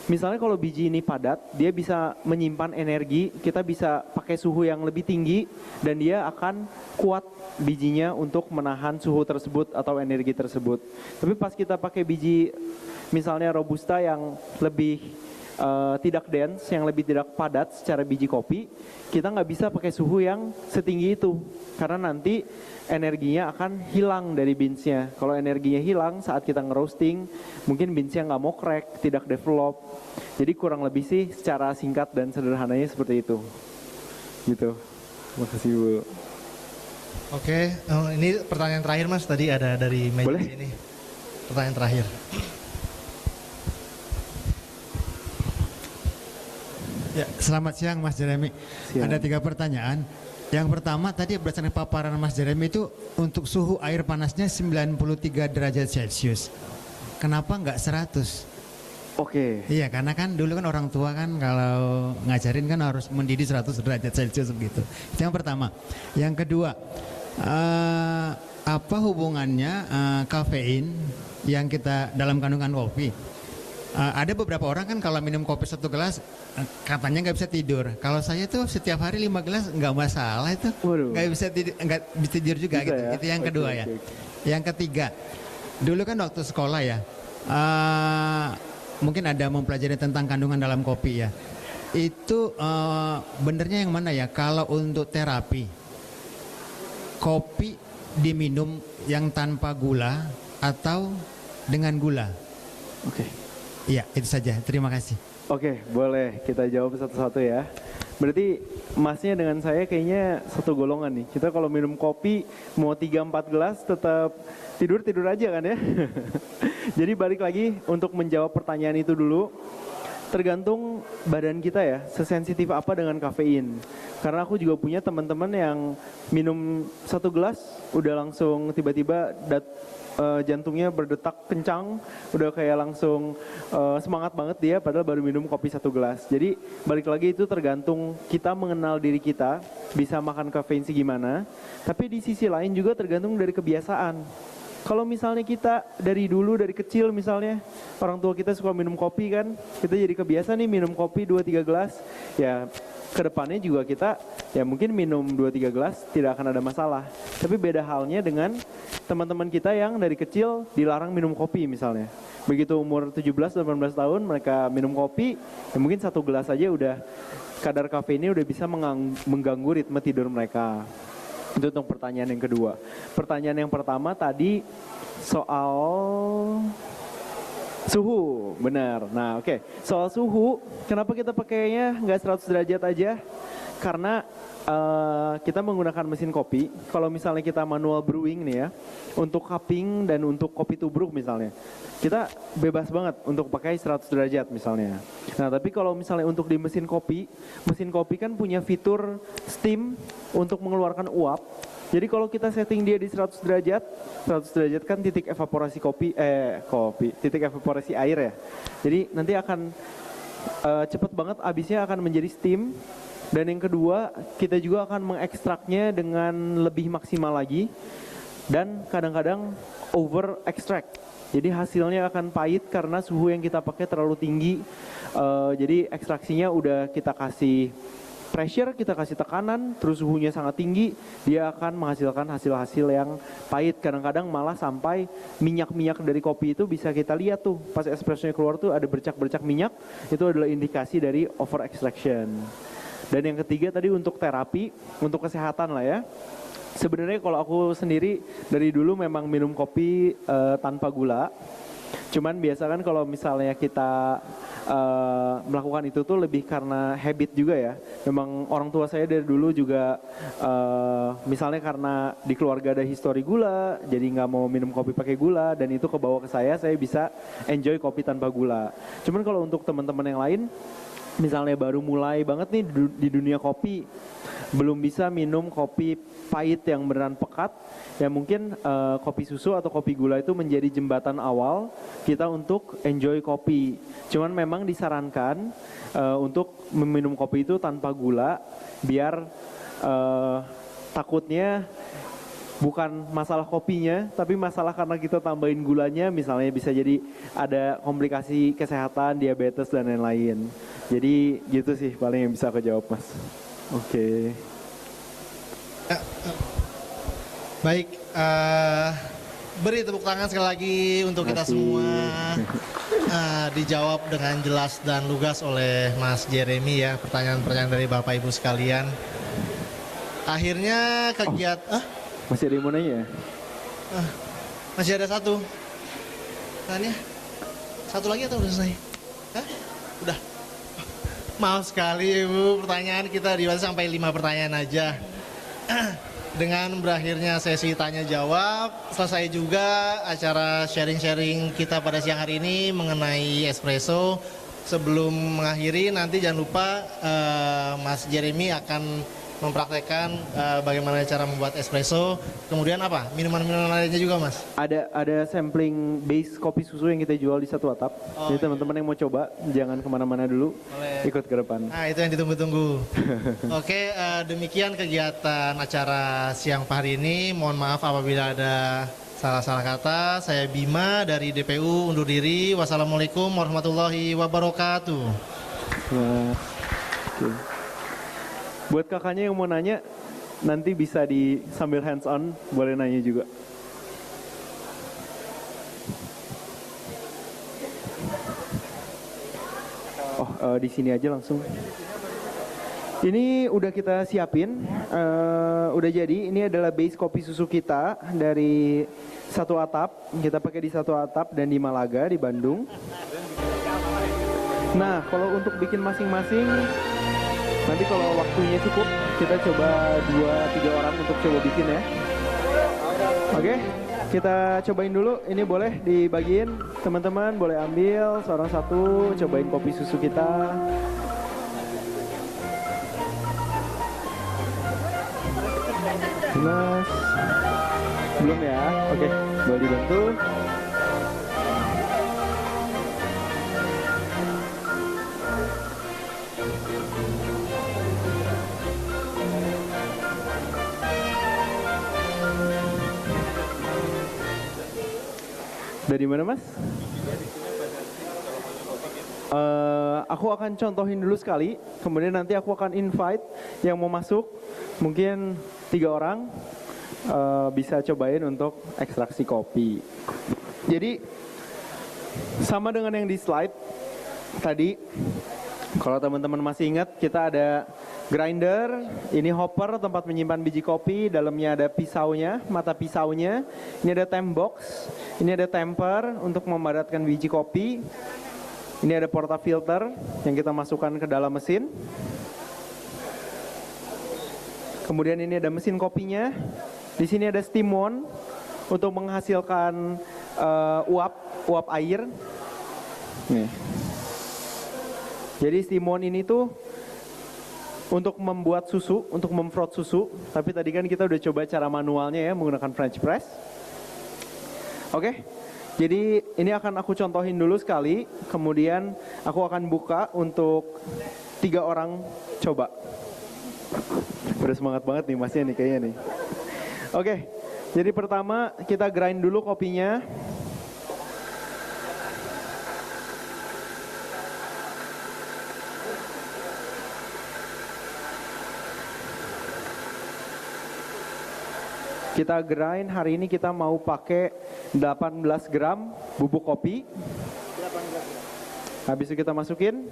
misalnya kalau biji ini padat, dia bisa menyimpan energi, kita bisa pakai suhu yang lebih tinggi dan dia akan kuat bijinya untuk menahan suhu tersebut atau energi tersebut. Tapi pas kita pakai biji misalnya Robusta yang lebih tidak dense, yang lebih tidak padat secara biji kopi, kita nggak bisa pakai suhu yang setinggi itu. Karena nanti energinya akan hilang dari beansnya. Kalau energinya hilang saat kita ngeroasting, mungkin beansnya nggak mau crack, tidak develop. Jadi kurang lebih sih secara singkat dan sederhananya seperti itu. Gitu. Terima kasih Bu. Oke, ini pertanyaan terakhir Mas, tadi ada dari meja Boleh? sini. Pertanyaan terakhir. Ya, selamat siang Mas Jeremy. Siang. Ada 3 pertanyaan. Yang pertama tadi berdasarkan paparan Mas Jeremy itu untuk suhu air panasnya 93 derajat Celcius. Kenapa nggak 100? Oke. Iya, karena kan dulu kan orang tua kan kalau ngajarin kan harus mendidih 100 derajat Celcius begitu. Itu yang pertama. Yang kedua, apa hubungannya kafein yang kita dalam kandungan kopi? Ada beberapa orang kan kalau minum kopi 1 gelas katanya nggak bisa tidur. Kalau saya tuh setiap hari 5 gelas nggak masalah itu. Waduh. Nggak bisa tidur juga Bisa gitu. ya? Itu yang kedua Oke, ya. oke, oke. Yang ketiga, dulu kan waktu sekolah ya, mungkin ada mempelajari tentang kandungan dalam kopi ya. Itu benernya yang mana ya? Kalau untuk terapi, kopi diminum yang tanpa gula atau dengan gula? Oke. Iya, itu saja. Terima kasih. Oke, boleh kita jawab satu-satu ya. Berarti Masnya dengan saya kayaknya satu golongan nih. Kita kalau minum kopi mau 3-4 gelas tetap tidur aja kan ya. Jadi balik lagi untuk menjawab pertanyaan itu dulu. Tergantung badan kita ya, sesensitif apa dengan kafein. Karena aku juga punya teman-teman yang minum 1 gelas udah langsung tiba-tiba jantungnya berdetak kencang, udah kayak langsung semangat banget dia padahal baru minum kopi 1 gelas. Jadi balik lagi itu tergantung kita mengenal diri kita, bisa makan kafein segimana. Tapi di sisi lain juga tergantung dari kebiasaan. Kalau misalnya kita dari dulu, dari kecil misalnya, orang tua kita suka minum kopi kan, kita jadi kebiasa nih minum kopi 2-3 gelas, ya kedepannya juga kita ya mungkin minum 2-3 gelas tidak akan ada masalah. Tapi beda halnya dengan teman-teman kita yang dari kecil dilarang minum kopi misalnya. Begitu umur 17-18 tahun mereka minum kopi, ya mungkin 1 gelas aja udah kadar kafeinnya udah bisa mengganggu ritme tidur mereka. Itu untuk pertanyaan yang kedua. Pertanyaan yang pertama tadi soal suhu, benar. Nah oke, soal suhu, kenapa kita pakainya nggak 100 derajat aja? Karena kita menggunakan mesin kopi. Kalau misalnya kita manual brewing nih ya, untuk cupping dan untuk kopi tubruk misalnya, kita bebas banget untuk pakai 100 derajat misalnya. Nah tapi kalau misalnya untuk di mesin kopi kan punya fitur steam untuk mengeluarkan uap. Jadi kalau kita setting dia di 100 derajat kan titik evaporasi titik evaporasi air ya. Jadi nanti akan cepet banget habisnya akan menjadi steam. Dan yang kedua, kita juga akan mengekstraknya dengan lebih maksimal lagi. Dan kadang-kadang over extract. Jadi hasilnya akan pahit karena suhu yang kita pakai terlalu tinggi. Jadi ekstraksinya udah kita kasih pressure, kita kasih tekanan, terus suhunya sangat tinggi, dia akan menghasilkan hasil-hasil yang pahit. Kadang-kadang malah sampai minyak-minyak dari kopi itu bisa kita lihat tuh, pas espressonya keluar tuh ada bercak-bercak minyak, itu adalah indikasi dari over extraction. Dan yang ketiga tadi untuk terapi, untuk kesehatan lah ya. Sebenarnya kalau aku sendiri dari dulu memang minum kopi tanpa gula. Cuman biasa kan kalau misalnya kita melakukan itu tuh lebih karena habit juga ya. Memang orang tua saya dari dulu juga misalnya karena di keluarga ada histori gula, jadi nggak mau minum kopi pakai gula dan itu kebawa ke saya bisa enjoy kopi tanpa gula. Cuman kalau untuk teman-teman yang lain, misalnya baru mulai banget nih di dunia kopi, belum bisa minum kopi pahit yang beneran pekat, ya mungkin kopi susu atau kopi gula itu menjadi jembatan awal kita untuk enjoy kopi. Cuman memang disarankan untuk meminum kopi itu tanpa gula, biar takutnya bukan masalah kopinya, tapi masalah karena kita tambahin gulanya, misalnya bisa jadi ada komplikasi kesehatan, diabetes dan lain-lain. Jadi gitu sih paling yang bisa aku jawab, Mas. Oke. Baik, beri tepuk tangan sekali lagi untuk kita semua. Dijawab dengan jelas dan lugas oleh Mas Jeremy ya, pertanyaan-pertanyaan dari Bapak Ibu sekalian. Akhirnya kegiatan Masih ada yang mau nanya? masih ada satu. Tanya. Satu lagi atau udah selesai? Hah? Udah. Maaf sekali Ibu, pertanyaan kita dibatasi sampai 5 pertanyaan aja. Dengan berakhirnya sesi tanya jawab, selesai juga acara sharing-sharing kita pada siang hari ini mengenai espresso. Sebelum mengakhiri nanti jangan lupa Mas Jeremy akan mempraktekkan bagaimana cara membuat espresso. Kemudian apa? Minuman-minuman lainnya juga Mas? Ada sampling base kopi susu yang kita jual di Satu Atap. Jadi teman-teman yang mau coba jangan kemana-mana dulu, ikut ke depan. Nah itu yang ditunggu-tunggu. Oke, demikian kegiatan acara siang hari ini. Mohon maaf apabila ada salah-salah kata. Saya Bima dari DPU undur diri. Wassalamualaikum warahmatullahi wabarakatuh. Nah, oke. Buat kakaknya yang mau nanya, nanti bisa sambil hands on, boleh nanya juga. Di sini aja langsung. Ini udah kita siapin, udah jadi. Ini adalah base kopi susu kita dari Satu Atap. Kita pakai di Satu Atap dan di Malaga, di Bandung. Nah, kalau untuk bikin masing-masing, nanti kalau waktunya cukup, kita coba 2-3 orang untuk coba bikin ya. Oke, kita cobain dulu. Ini boleh dibagiin, teman-teman boleh ambil seorang satu, cobain kopi susu kita. Mas, belum ya? Oke, boleh dibantu. Dari mana Mas? Aku akan contohin dulu sekali, kemudian nanti aku akan invite yang mau masuk, mungkin 3 orang bisa cobain untuk ekstraksi kopi. Jadi sama dengan yang di slide tadi, kalau teman-teman masih ingat kita ada grinder, ini hopper tempat menyimpan biji kopi, dalamnya ada pisaunya, mata pisaunya, ini ada temp box, ini ada temper untuk memadatkan biji kopi, ini ada portafilter yang kita masukkan ke dalam mesin, kemudian ini ada mesin kopinya, di sini ada steam wand untuk menghasilkan uap air. Nih. Jadi steam wand ini tuh untuk membuat susu, untuk memfrot susu. Tapi tadi kan kita udah coba cara manualnya ya, menggunakan French press. Oke, jadi ini akan aku contohin dulu sekali. Kemudian aku akan buka untuk 3 orang coba. Udah semangat banget nih masnya nih kayaknya nih. Oke, jadi pertama kita grind dulu kopinya. Kita grind, hari ini kita mau pakai 18 gram bubuk kopi. 18 gram. Habis itu kita masukin.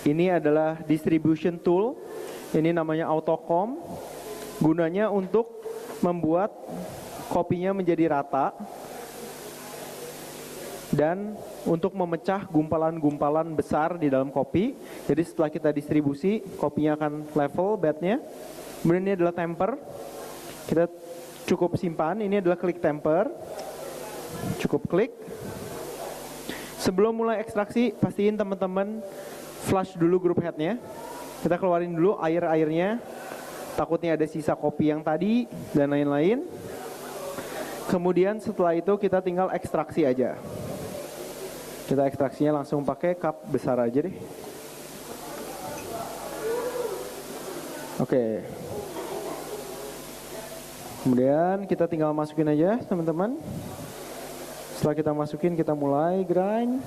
Ini adalah distribution tool. Ini namanya autocomb. Gunanya untuk membuat kopinya menjadi rata. Dan untuk memecah gumpalan-gumpalan besar di dalam kopi. Jadi setelah kita distribusi, kopinya akan level bednya. Kemudian ini adalah temper. Kita cukup simpan. Ini adalah klik temper. Cukup klik. Sebelum mulai ekstraksi, pastiin teman-teman flush dulu group headnya. Kita keluarin dulu air-airnya. Takutnya ada sisa kopi yang tadi dan lain-lain. Kemudian setelah itu kita tinggal ekstraksi aja. Kita ekstraksinya langsung pakai cup besar aja deh. Oke. Kemudian kita tinggal masukin aja teman-teman. Setelah kita masukin kita mulai grind.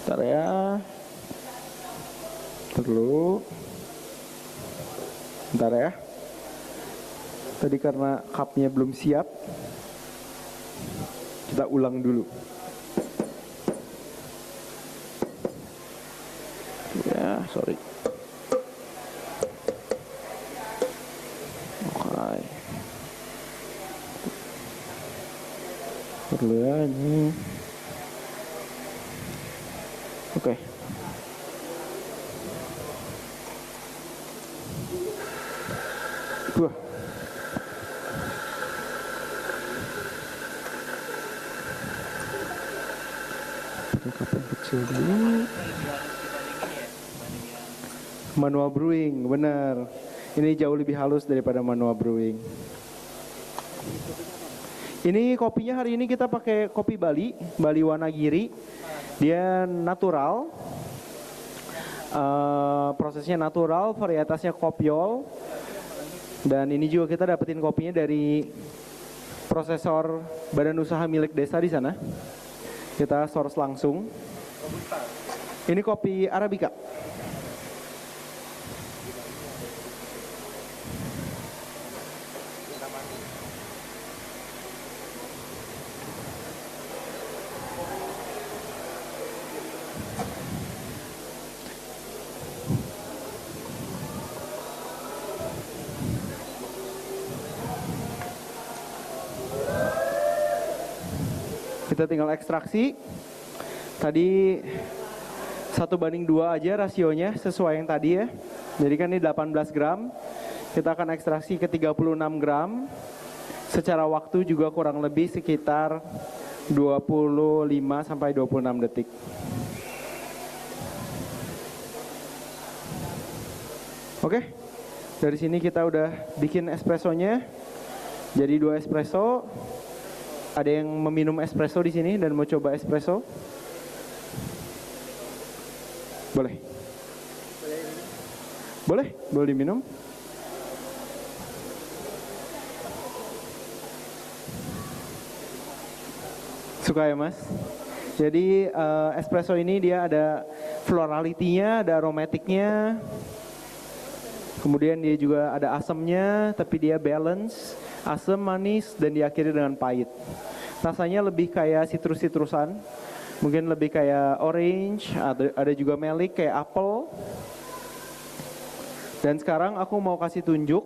Bentar ya. Bentar ya. Tadi karena cupnya belum siap, kita ulang dulu. Ya, sorry. Oke. Perlu ya ini. Oke. Wah. Cup yang kecil dulu. Manual brewing, benar. Ini jauh lebih halus daripada manual brewing. Ini kopinya hari ini kita pakai kopi Bali, Bali Wanagiri. Dia natural, prosesnya natural, varietasnya kopiol. Dan ini juga kita dapetin kopinya dari prosesor badan usaha milik desa di sana. Kita source langsung. Ini kopi Arabica. Kita tinggal ekstraksi. Tadi 1:2 aja rasionya sesuai yang tadi ya. Jadi kan ini 18 gram. Kita akan ekstraksi ke 36 gram. Secara waktu juga kurang lebih sekitar 25 sampai 26 detik. Oke. Dari sini kita udah bikin espressonya. Jadi 2 espresso. Ada yang meminum espresso di sini dan mau coba espresso? Boleh. Boleh, boleh diminum. Suka ya Mas? Jadi espresso ini dia ada florality-nya, ada aromatiknya. Kemudian dia juga ada asamnya, tapi dia balance. Asam, manis, dan diakhiri dengan pahit. Rasanya lebih kayak sitrus-sitrusan. Mungkin lebih kayak orange, ada juga melik kayak apple. Dan sekarang aku mau kasih tunjuk.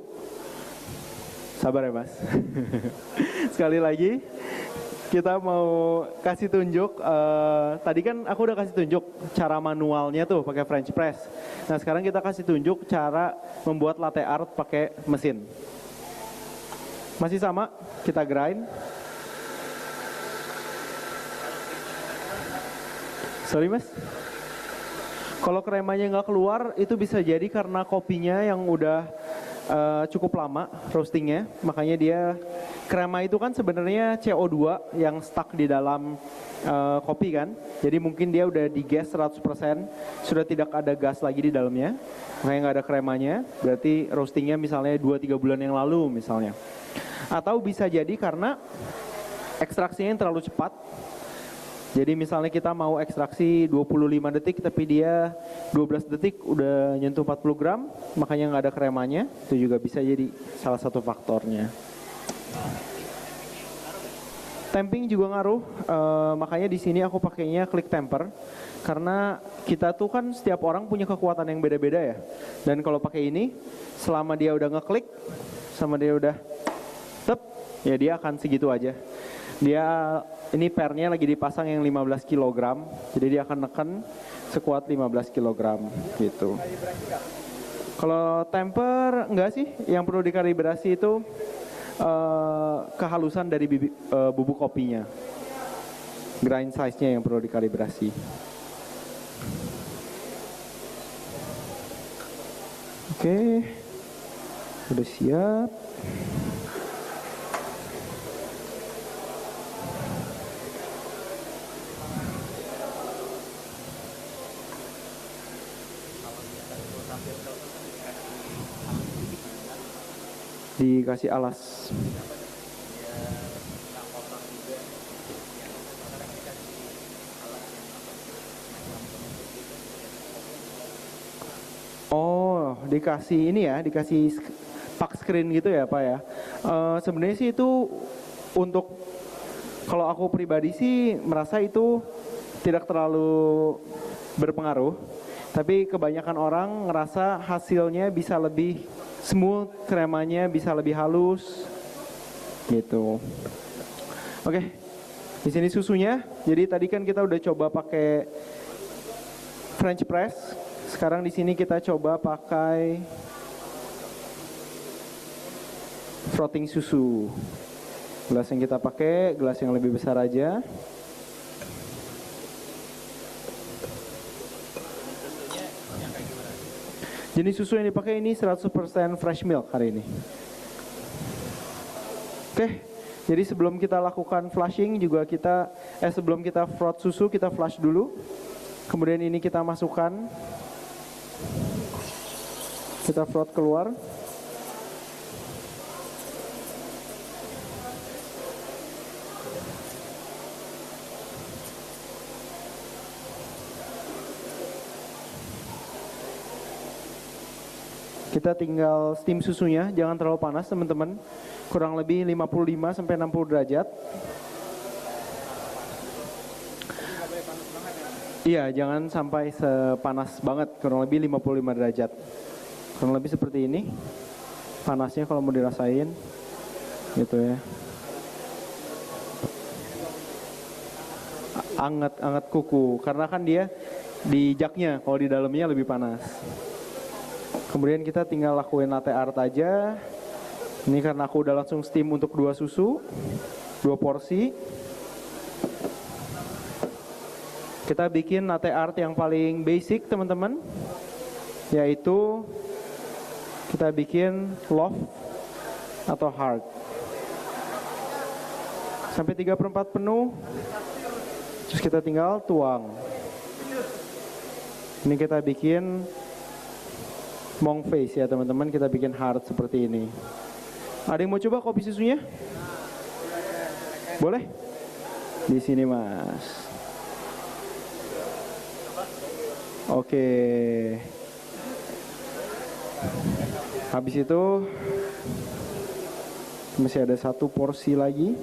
Sabar ya Mas. Sekali lagi, kita mau kasih tunjuk. Tadi kan aku udah kasih tunjuk cara manualnya tuh pakai French press. Nah sekarang kita kasih tunjuk cara membuat latte art pakai mesin. Masih sama, kita grind. Sorry Mas. Kalau kremanya nggak keluar, itu bisa jadi karena kopinya yang udah cukup lama roastingnya. Makanya dia, krema itu kan sebenarnya CO2 yang stuck di dalam kopi kan. Jadi mungkin dia udah digas 100%, sudah tidak ada gas lagi di dalamnya. Makanya nggak ada kremanya, berarti roastingnya misalnya 2-3 bulan yang lalu misalnya. Atau bisa jadi karena ekstraksinya yang terlalu cepat. Jadi misalnya kita mau ekstraksi 25 detik tapi dia 12 detik udah nyentuh 40 gram, makanya nggak ada kremanya. Itu juga bisa jadi salah satu faktornya. Temping juga ngaruh, makanya di sini aku pakainya click temper. Karena kita tuh kan setiap orang punya kekuatan yang beda-beda ya. Dan kalau pakai ini, selama dia udah ngeklik, sama dia udah ya dia akan segitu aja. Dia ini pernya lagi dipasang yang 15 kg, jadi dia akan neken sekuat 15 kg gitu. Kalau temper enggak sih, yang perlu dikalibrasi itu kehalusan dari bubuk kopinya. Grind size-nya yang perlu dikalibrasi. Oke. Udah siap. Dikasih alas. Oh, dikasih ini ya, dikasih pak screen gitu ya Pak ya. Sebenarnya sih itu untuk, kalau aku pribadi sih merasa itu tidak terlalu berpengaruh. Tapi kebanyakan orang ngerasa hasilnya bisa lebih smooth, kremanya bisa lebih halus, gitu. Oke, di sini susunya. Jadi tadi kan kita udah coba pakai French press. Sekarang di sini kita coba pakai frotting susu. Gelas yang kita pakai, gelas yang lebih besar aja. Jenis susu yang dipakai ini 100% fresh milk hari ini. Oke, jadi sebelum kita lakukan flushing juga sebelum kita froth susu, kita flush dulu. Kemudian ini kita masukkan, kita froth keluar. Kita tinggal steam susunya, jangan terlalu panas teman-teman. Kurang lebih 55 sampai 60 derajat. Iya, jangan sampai sepanas banget, kurang lebih 55 derajat. Kurang lebih seperti ini. Panasnya kalau mau dirasain. Gitu ya. Anget kuku, karena kan dia di jaknya, kalau di dalamnya lebih panas. Kemudian kita tinggal lakuin latte art aja. Ini karena aku udah langsung steam untuk 2 susu, 2 porsi. Kita bikin latte art yang paling basic teman-teman, yaitu kita bikin loaf atau hard. Sampai 3/4 penuh. Terus kita tinggal tuang. Ini kita bikin monk face ya teman-teman, kita bikin hard seperti ini. Ada yang mau coba kopi susunya? Boleh? Di sini Mas. Oke. Habis itu masih ada 1 porsi lagi.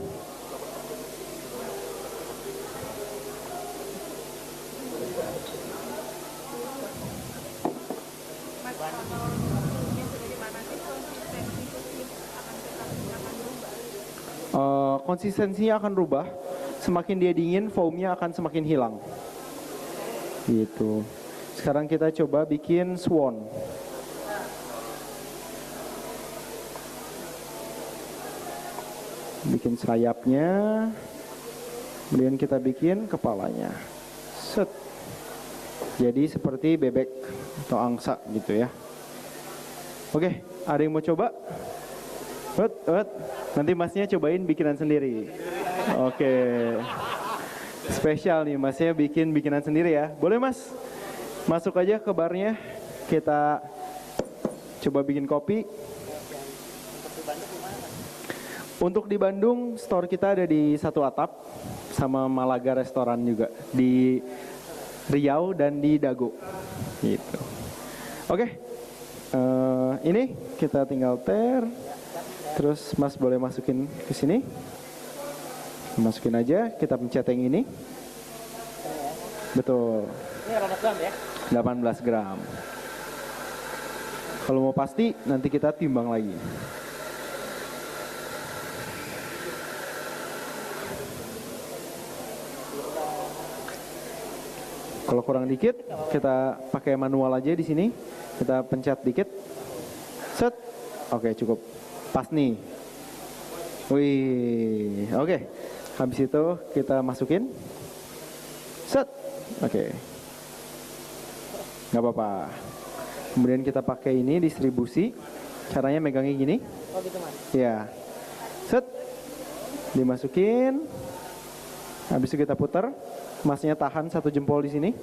Konsistensinya akan berubah, semakin dia dingin foamnya akan semakin hilang gitu. Sekarang kita coba bikin swan. Bikin sayapnya, kemudian kita bikin kepalanya. Set. Jadi seperti bebek atau angsa gitu ya. Oke, ada yang mau coba? Nanti masnya cobain bikinan sendiri. Oke. Spesial nih, masnya bikinan sendiri ya. Boleh mas? Masuk aja ke barnya. Kita coba bikin kopi. Untuk di Bandung, store kita ada di Satu Atap. Sama Malaga Restoran juga. Di Riau dan di Dago. Gitu. Oke. Ini kita tinggal terus mas boleh masukin ke sini. Masukin aja, kita pencet yang ini. Betul. Ini 18 gram ya? 18 gram. Kalau mau pasti nanti kita timbang lagi. Kalau kurang dikit, kita pakai manual aja di sini. Kita pencet dikit. Set. Oke, cukup. Pas nih. Wih, oke. Habis itu kita masukin. Set. Oke. Nggak apa-apa. Kemudian kita pakai ini distribusi. Caranya megangnya gini. Oh gitu mas? Ya. Set. Dimasukin. Habis itu kita putar. Masnya tahan 1 jempol di sini.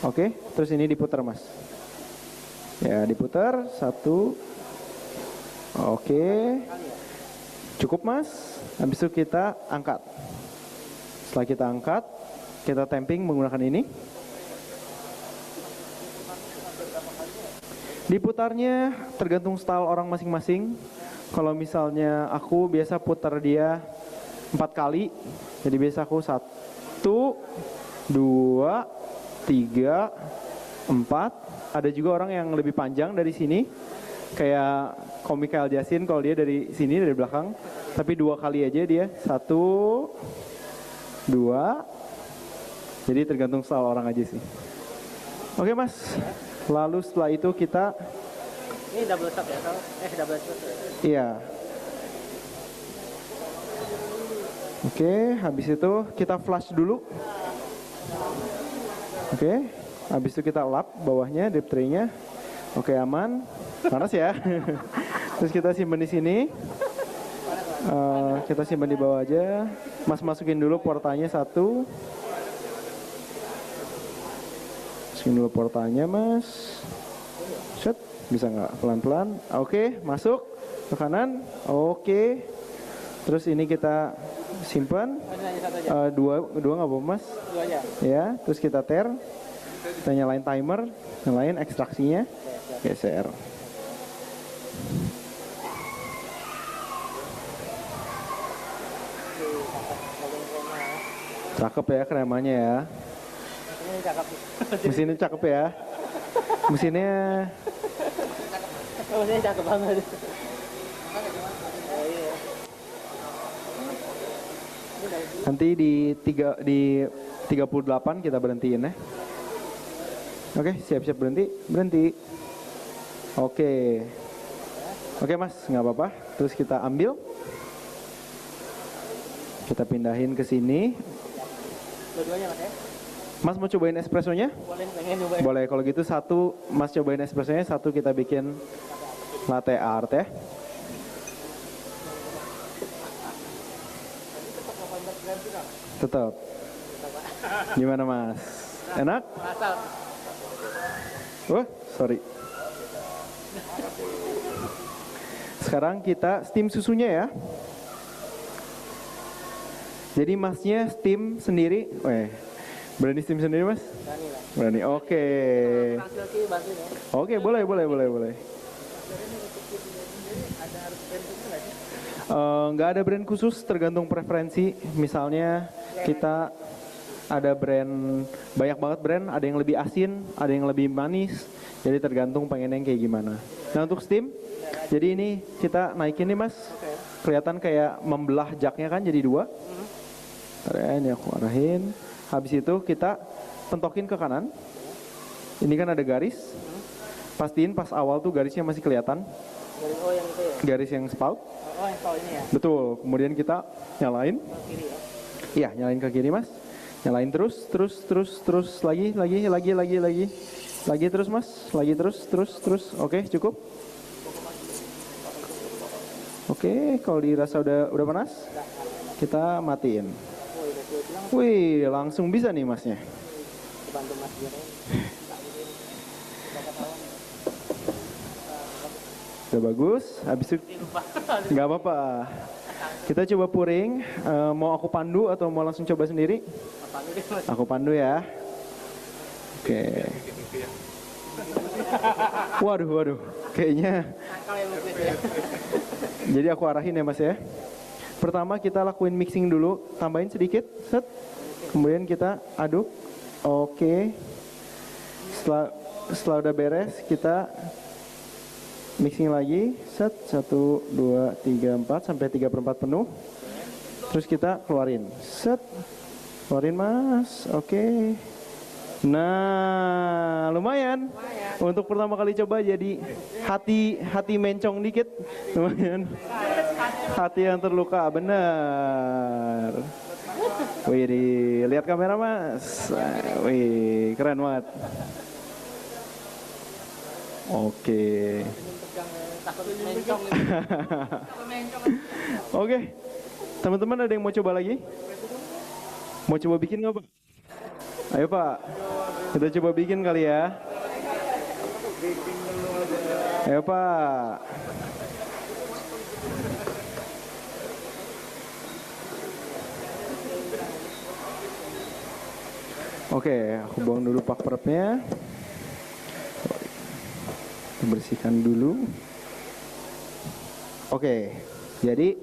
Oke. Terus ini diputar mas. Ya diputar 1. Oke, cukup mas. Habis itu kita angkat. Setelah kita angkat, kita tamping menggunakan ini. Diputarnya tergantung style orang masing-masing. Kalau misalnya aku biasa putar dia 4 kali, jadi biasa aku 1, 2, 3, 4. Ada juga orang yang lebih panjang dari sini, kayak Komikal Jasin kalau dia dari sini dari belakang, tapi 2 kali aja dia, 1, 2. Jadi tergantung style orang aja sih. Oke Mas, lalu setelah itu kita Ini double shot ya? Double shot. iya. Oke, habis itu kita flush dulu. Oke, habis itu kita lap bawahnya, drip tray-nya. Oke, aman. Panas ya. Terus kita simpan di sini. Kita simpan di bawah aja. Mas masukin dulu portanya 1. Masukin dulu portanya, Mas. Set. Bisa nggak pelan-pelan? Oke, masuk ke kanan. Oke. Terus ini kita simpan. Dua nggak apa Mas? 2 aja. Ya. Terus kita tear. Kita nyalain timer. Nyalain ekstraksinya. Geser. Cakep ya kremanya ya. Mesinnya cakep ya. Mesinnya Mesinnya cakep banget. nanti di 38 kita berhentiin ya. Oke, siap-siap berhenti. Oke Mas, nggak apa-apa. Terus kita ambil, kita pindahin ke sini. Dua-duanya Mas ya? Mas mau cobain espressonya? Boleh, pengen nyobain. Boleh, kalau gitu 1 Mas cobain espressonya, 1 kita bikin latte art ya. Tetap. Gimana Mas? Enak? Asal. Oh, sorry. Sekarang kita steam susunya ya. Jadi Masnya steam sendiri. Berani steam sendiri Mas? Berani lah. Berani. Oke. Silky bantuin ya. Oke, boleh. Nggak ada brand khusus, tergantung preferensi. Misalnya kita ada brand, banyak banget brand, ada yang lebih asin, ada yang lebih manis. Jadi tergantung pengen yang kayak gimana. Nah untuk steam, jadi ini kita naikin nih Mas. Kelihatan kayak membelah jaknya kan jadi 2. Ini aku arahin. Habis itu kita pentokin ke kanan. Ini kan ada garis. Pastiin pas awal tuh garisnya masih kelihatan. Garis yang itu ya? Garis yang spout. Yang spout ini ya? Betul. Kemudian kita nyalain. Ke kiri ya? Iya, nyalain ke kiri Mas. Nyalain terus lagi terus Mas. Lagi terus. Oke, cukup. Oke, kalau dirasa udah panas, kita matiin. Wih, langsung bisa nih Masnya. Bantu Mas Jeremy. Udah bagus, habis itu nggak apa-apa. Kita coba pouring. Mau aku pandu atau mau langsung coba sendiri? Aku pandu ya. Oke. Waduh, kayaknya. Jadi aku arahin ya Mas ya. Pertama kita lakuin mixing dulu, tambahin sedikit, set. Kemudian kita aduk. Oke. Setelah udah beres, kita mixing lagi, set. 1, 2, 3, 4 sampai 3/4 penuh. Terus kita keluarin, set. Keluarin Mas, oke. Nah, lumayan. Untuk pertama kali coba jadi hati mencong dikit, lumayan. Hati yang terluka, bener. Wih, lihat kamera Mas. Wih, keren banget. Oke. Oke, teman-teman ada yang mau coba lagi? Mau coba bikin nggak Pak? Ayo Pak, kita coba bikin kali ya. Ayo Pak. Oke, aku buang dulu pak perutnya. Bersihkan dulu. Oke, jadi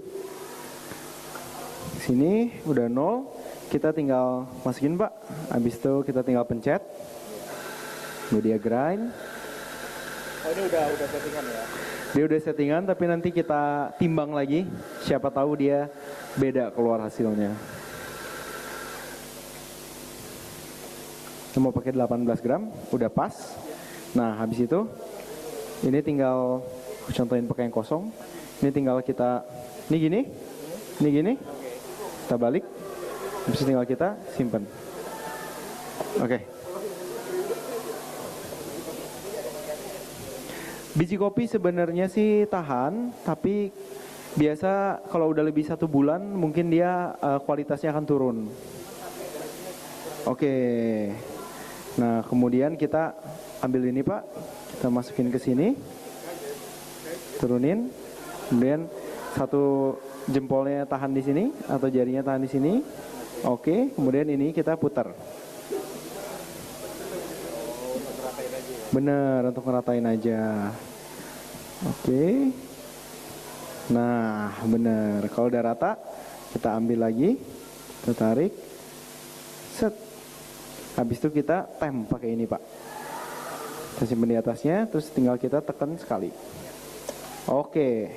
sini udah 0, kita tinggal masukin Pak. Habis itu kita tinggal pencet, media grind. Oh ini udah settingan ya? Dia udah settingan, tapi nanti kita timbang lagi. Siapa tahu dia beda keluar hasilnya. Kita mau pakai 18 gram, udah pas. Nah habis itu, ini tinggal aku contohin pakai yang kosong. Ini tinggal kita, ini gini, kita balik, habis itu tinggal kita simpen. Oke. Biji kopi sebenarnya sih tahan, tapi biasa kalau udah lebih 1 bulan mungkin dia kualitasnya akan turun. Oke. Nah kemudian kita ambil ini Pak, kita masukin ke sini, turunin, kemudian 1 jempolnya tahan di sini atau jarinya tahan di sini. Oke, kemudian ini kita putar. Bener, untuk ngeratain aja. Oke. Nah, bener. Kalau udah rata, kita ambil lagi, kita tarik, set. Habis itu kita tem pakai ini Pak. Kita simpan di atasnya, terus tinggal kita tekan sekali. Oke.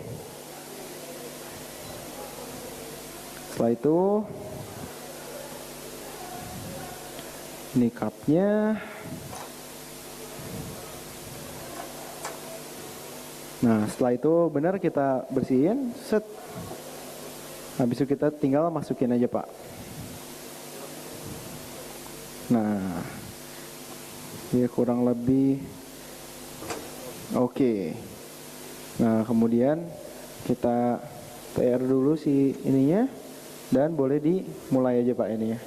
Setelah itu, ini cupnya. Nah setelah itu benar kita bersihin, set. Habis itu kita tinggal masukin aja Pak. Nah, dia kurang lebih oke. Nah kemudian kita TR dulu si ininya, dan boleh dimulai aja Pak ini ya.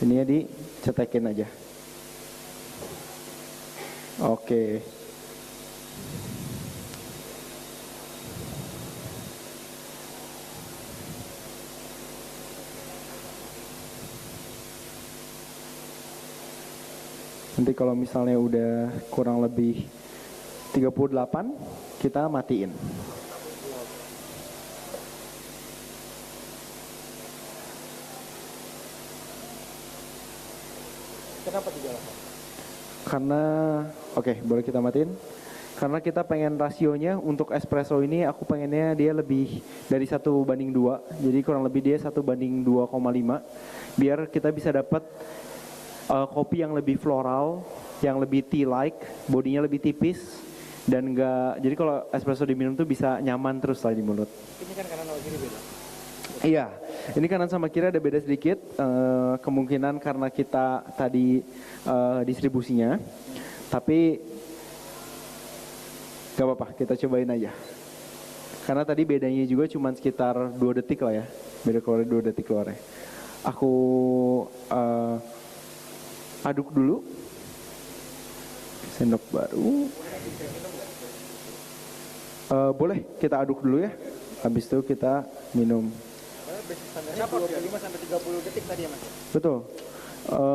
Ininya dicetekin aja. Oke. Nanti kalau misalnya udah kurang lebih 38, kita matiin. Kenapa 38? Karena, oke, boleh kita matiin. Karena kita pengen rasionya untuk espresso ini, aku pengennya dia lebih dari 1:2. Jadi kurang lebih dia 1:2,5. Biar kita bisa dapat kopi yang lebih floral, yang lebih tea-like, bodinya lebih tipis, dan enggak, jadi kalau espresso diminum tuh bisa nyaman terus lah di mulut. Ini kan kanan sama kiri beda? Iya, ini kanan sama kiri ada beda sedikit, kemungkinan karena kita tadi distribusinya, tapi gak apa-apa, kita cobain aja. Karena tadi bedanya juga cuma sekitar 2 detik lah ya, beda keluarnya 2 detik keluarnya. Aku aduk dulu, sendok baru. Boleh kita aduk dulu ya, habis itu kita minum. Kenapa 25-30 detik tadi ya Mas? Betul.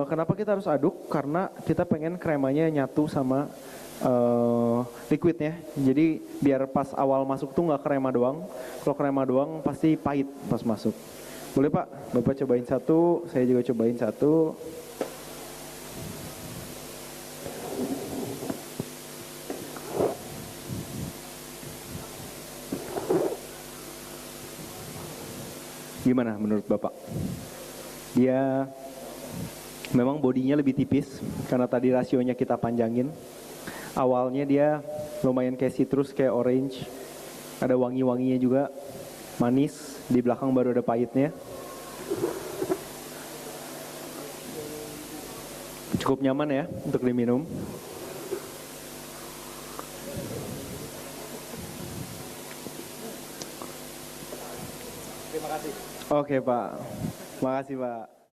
Kenapa kita harus aduk? Karena kita pengen kremanya nyatu sama liquidnya. Jadi biar pas awal masuk tuh nggak krema doang. Kalau krema doang pasti pahit pas masuk. Boleh Pak, Bapak cobain satu, saya juga cobain satu. Gimana menurut Bapak? Dia memang bodinya lebih tipis karena tadi rasionya kita panjangin. Awalnya dia lumayan kayak citrus, kayak orange. Ada wangi-wanginya juga, manis. Di belakang baru ada pahitnya. Cukup nyaman ya untuk diminum. Terima kasih. Oke Pak, makasih Pak.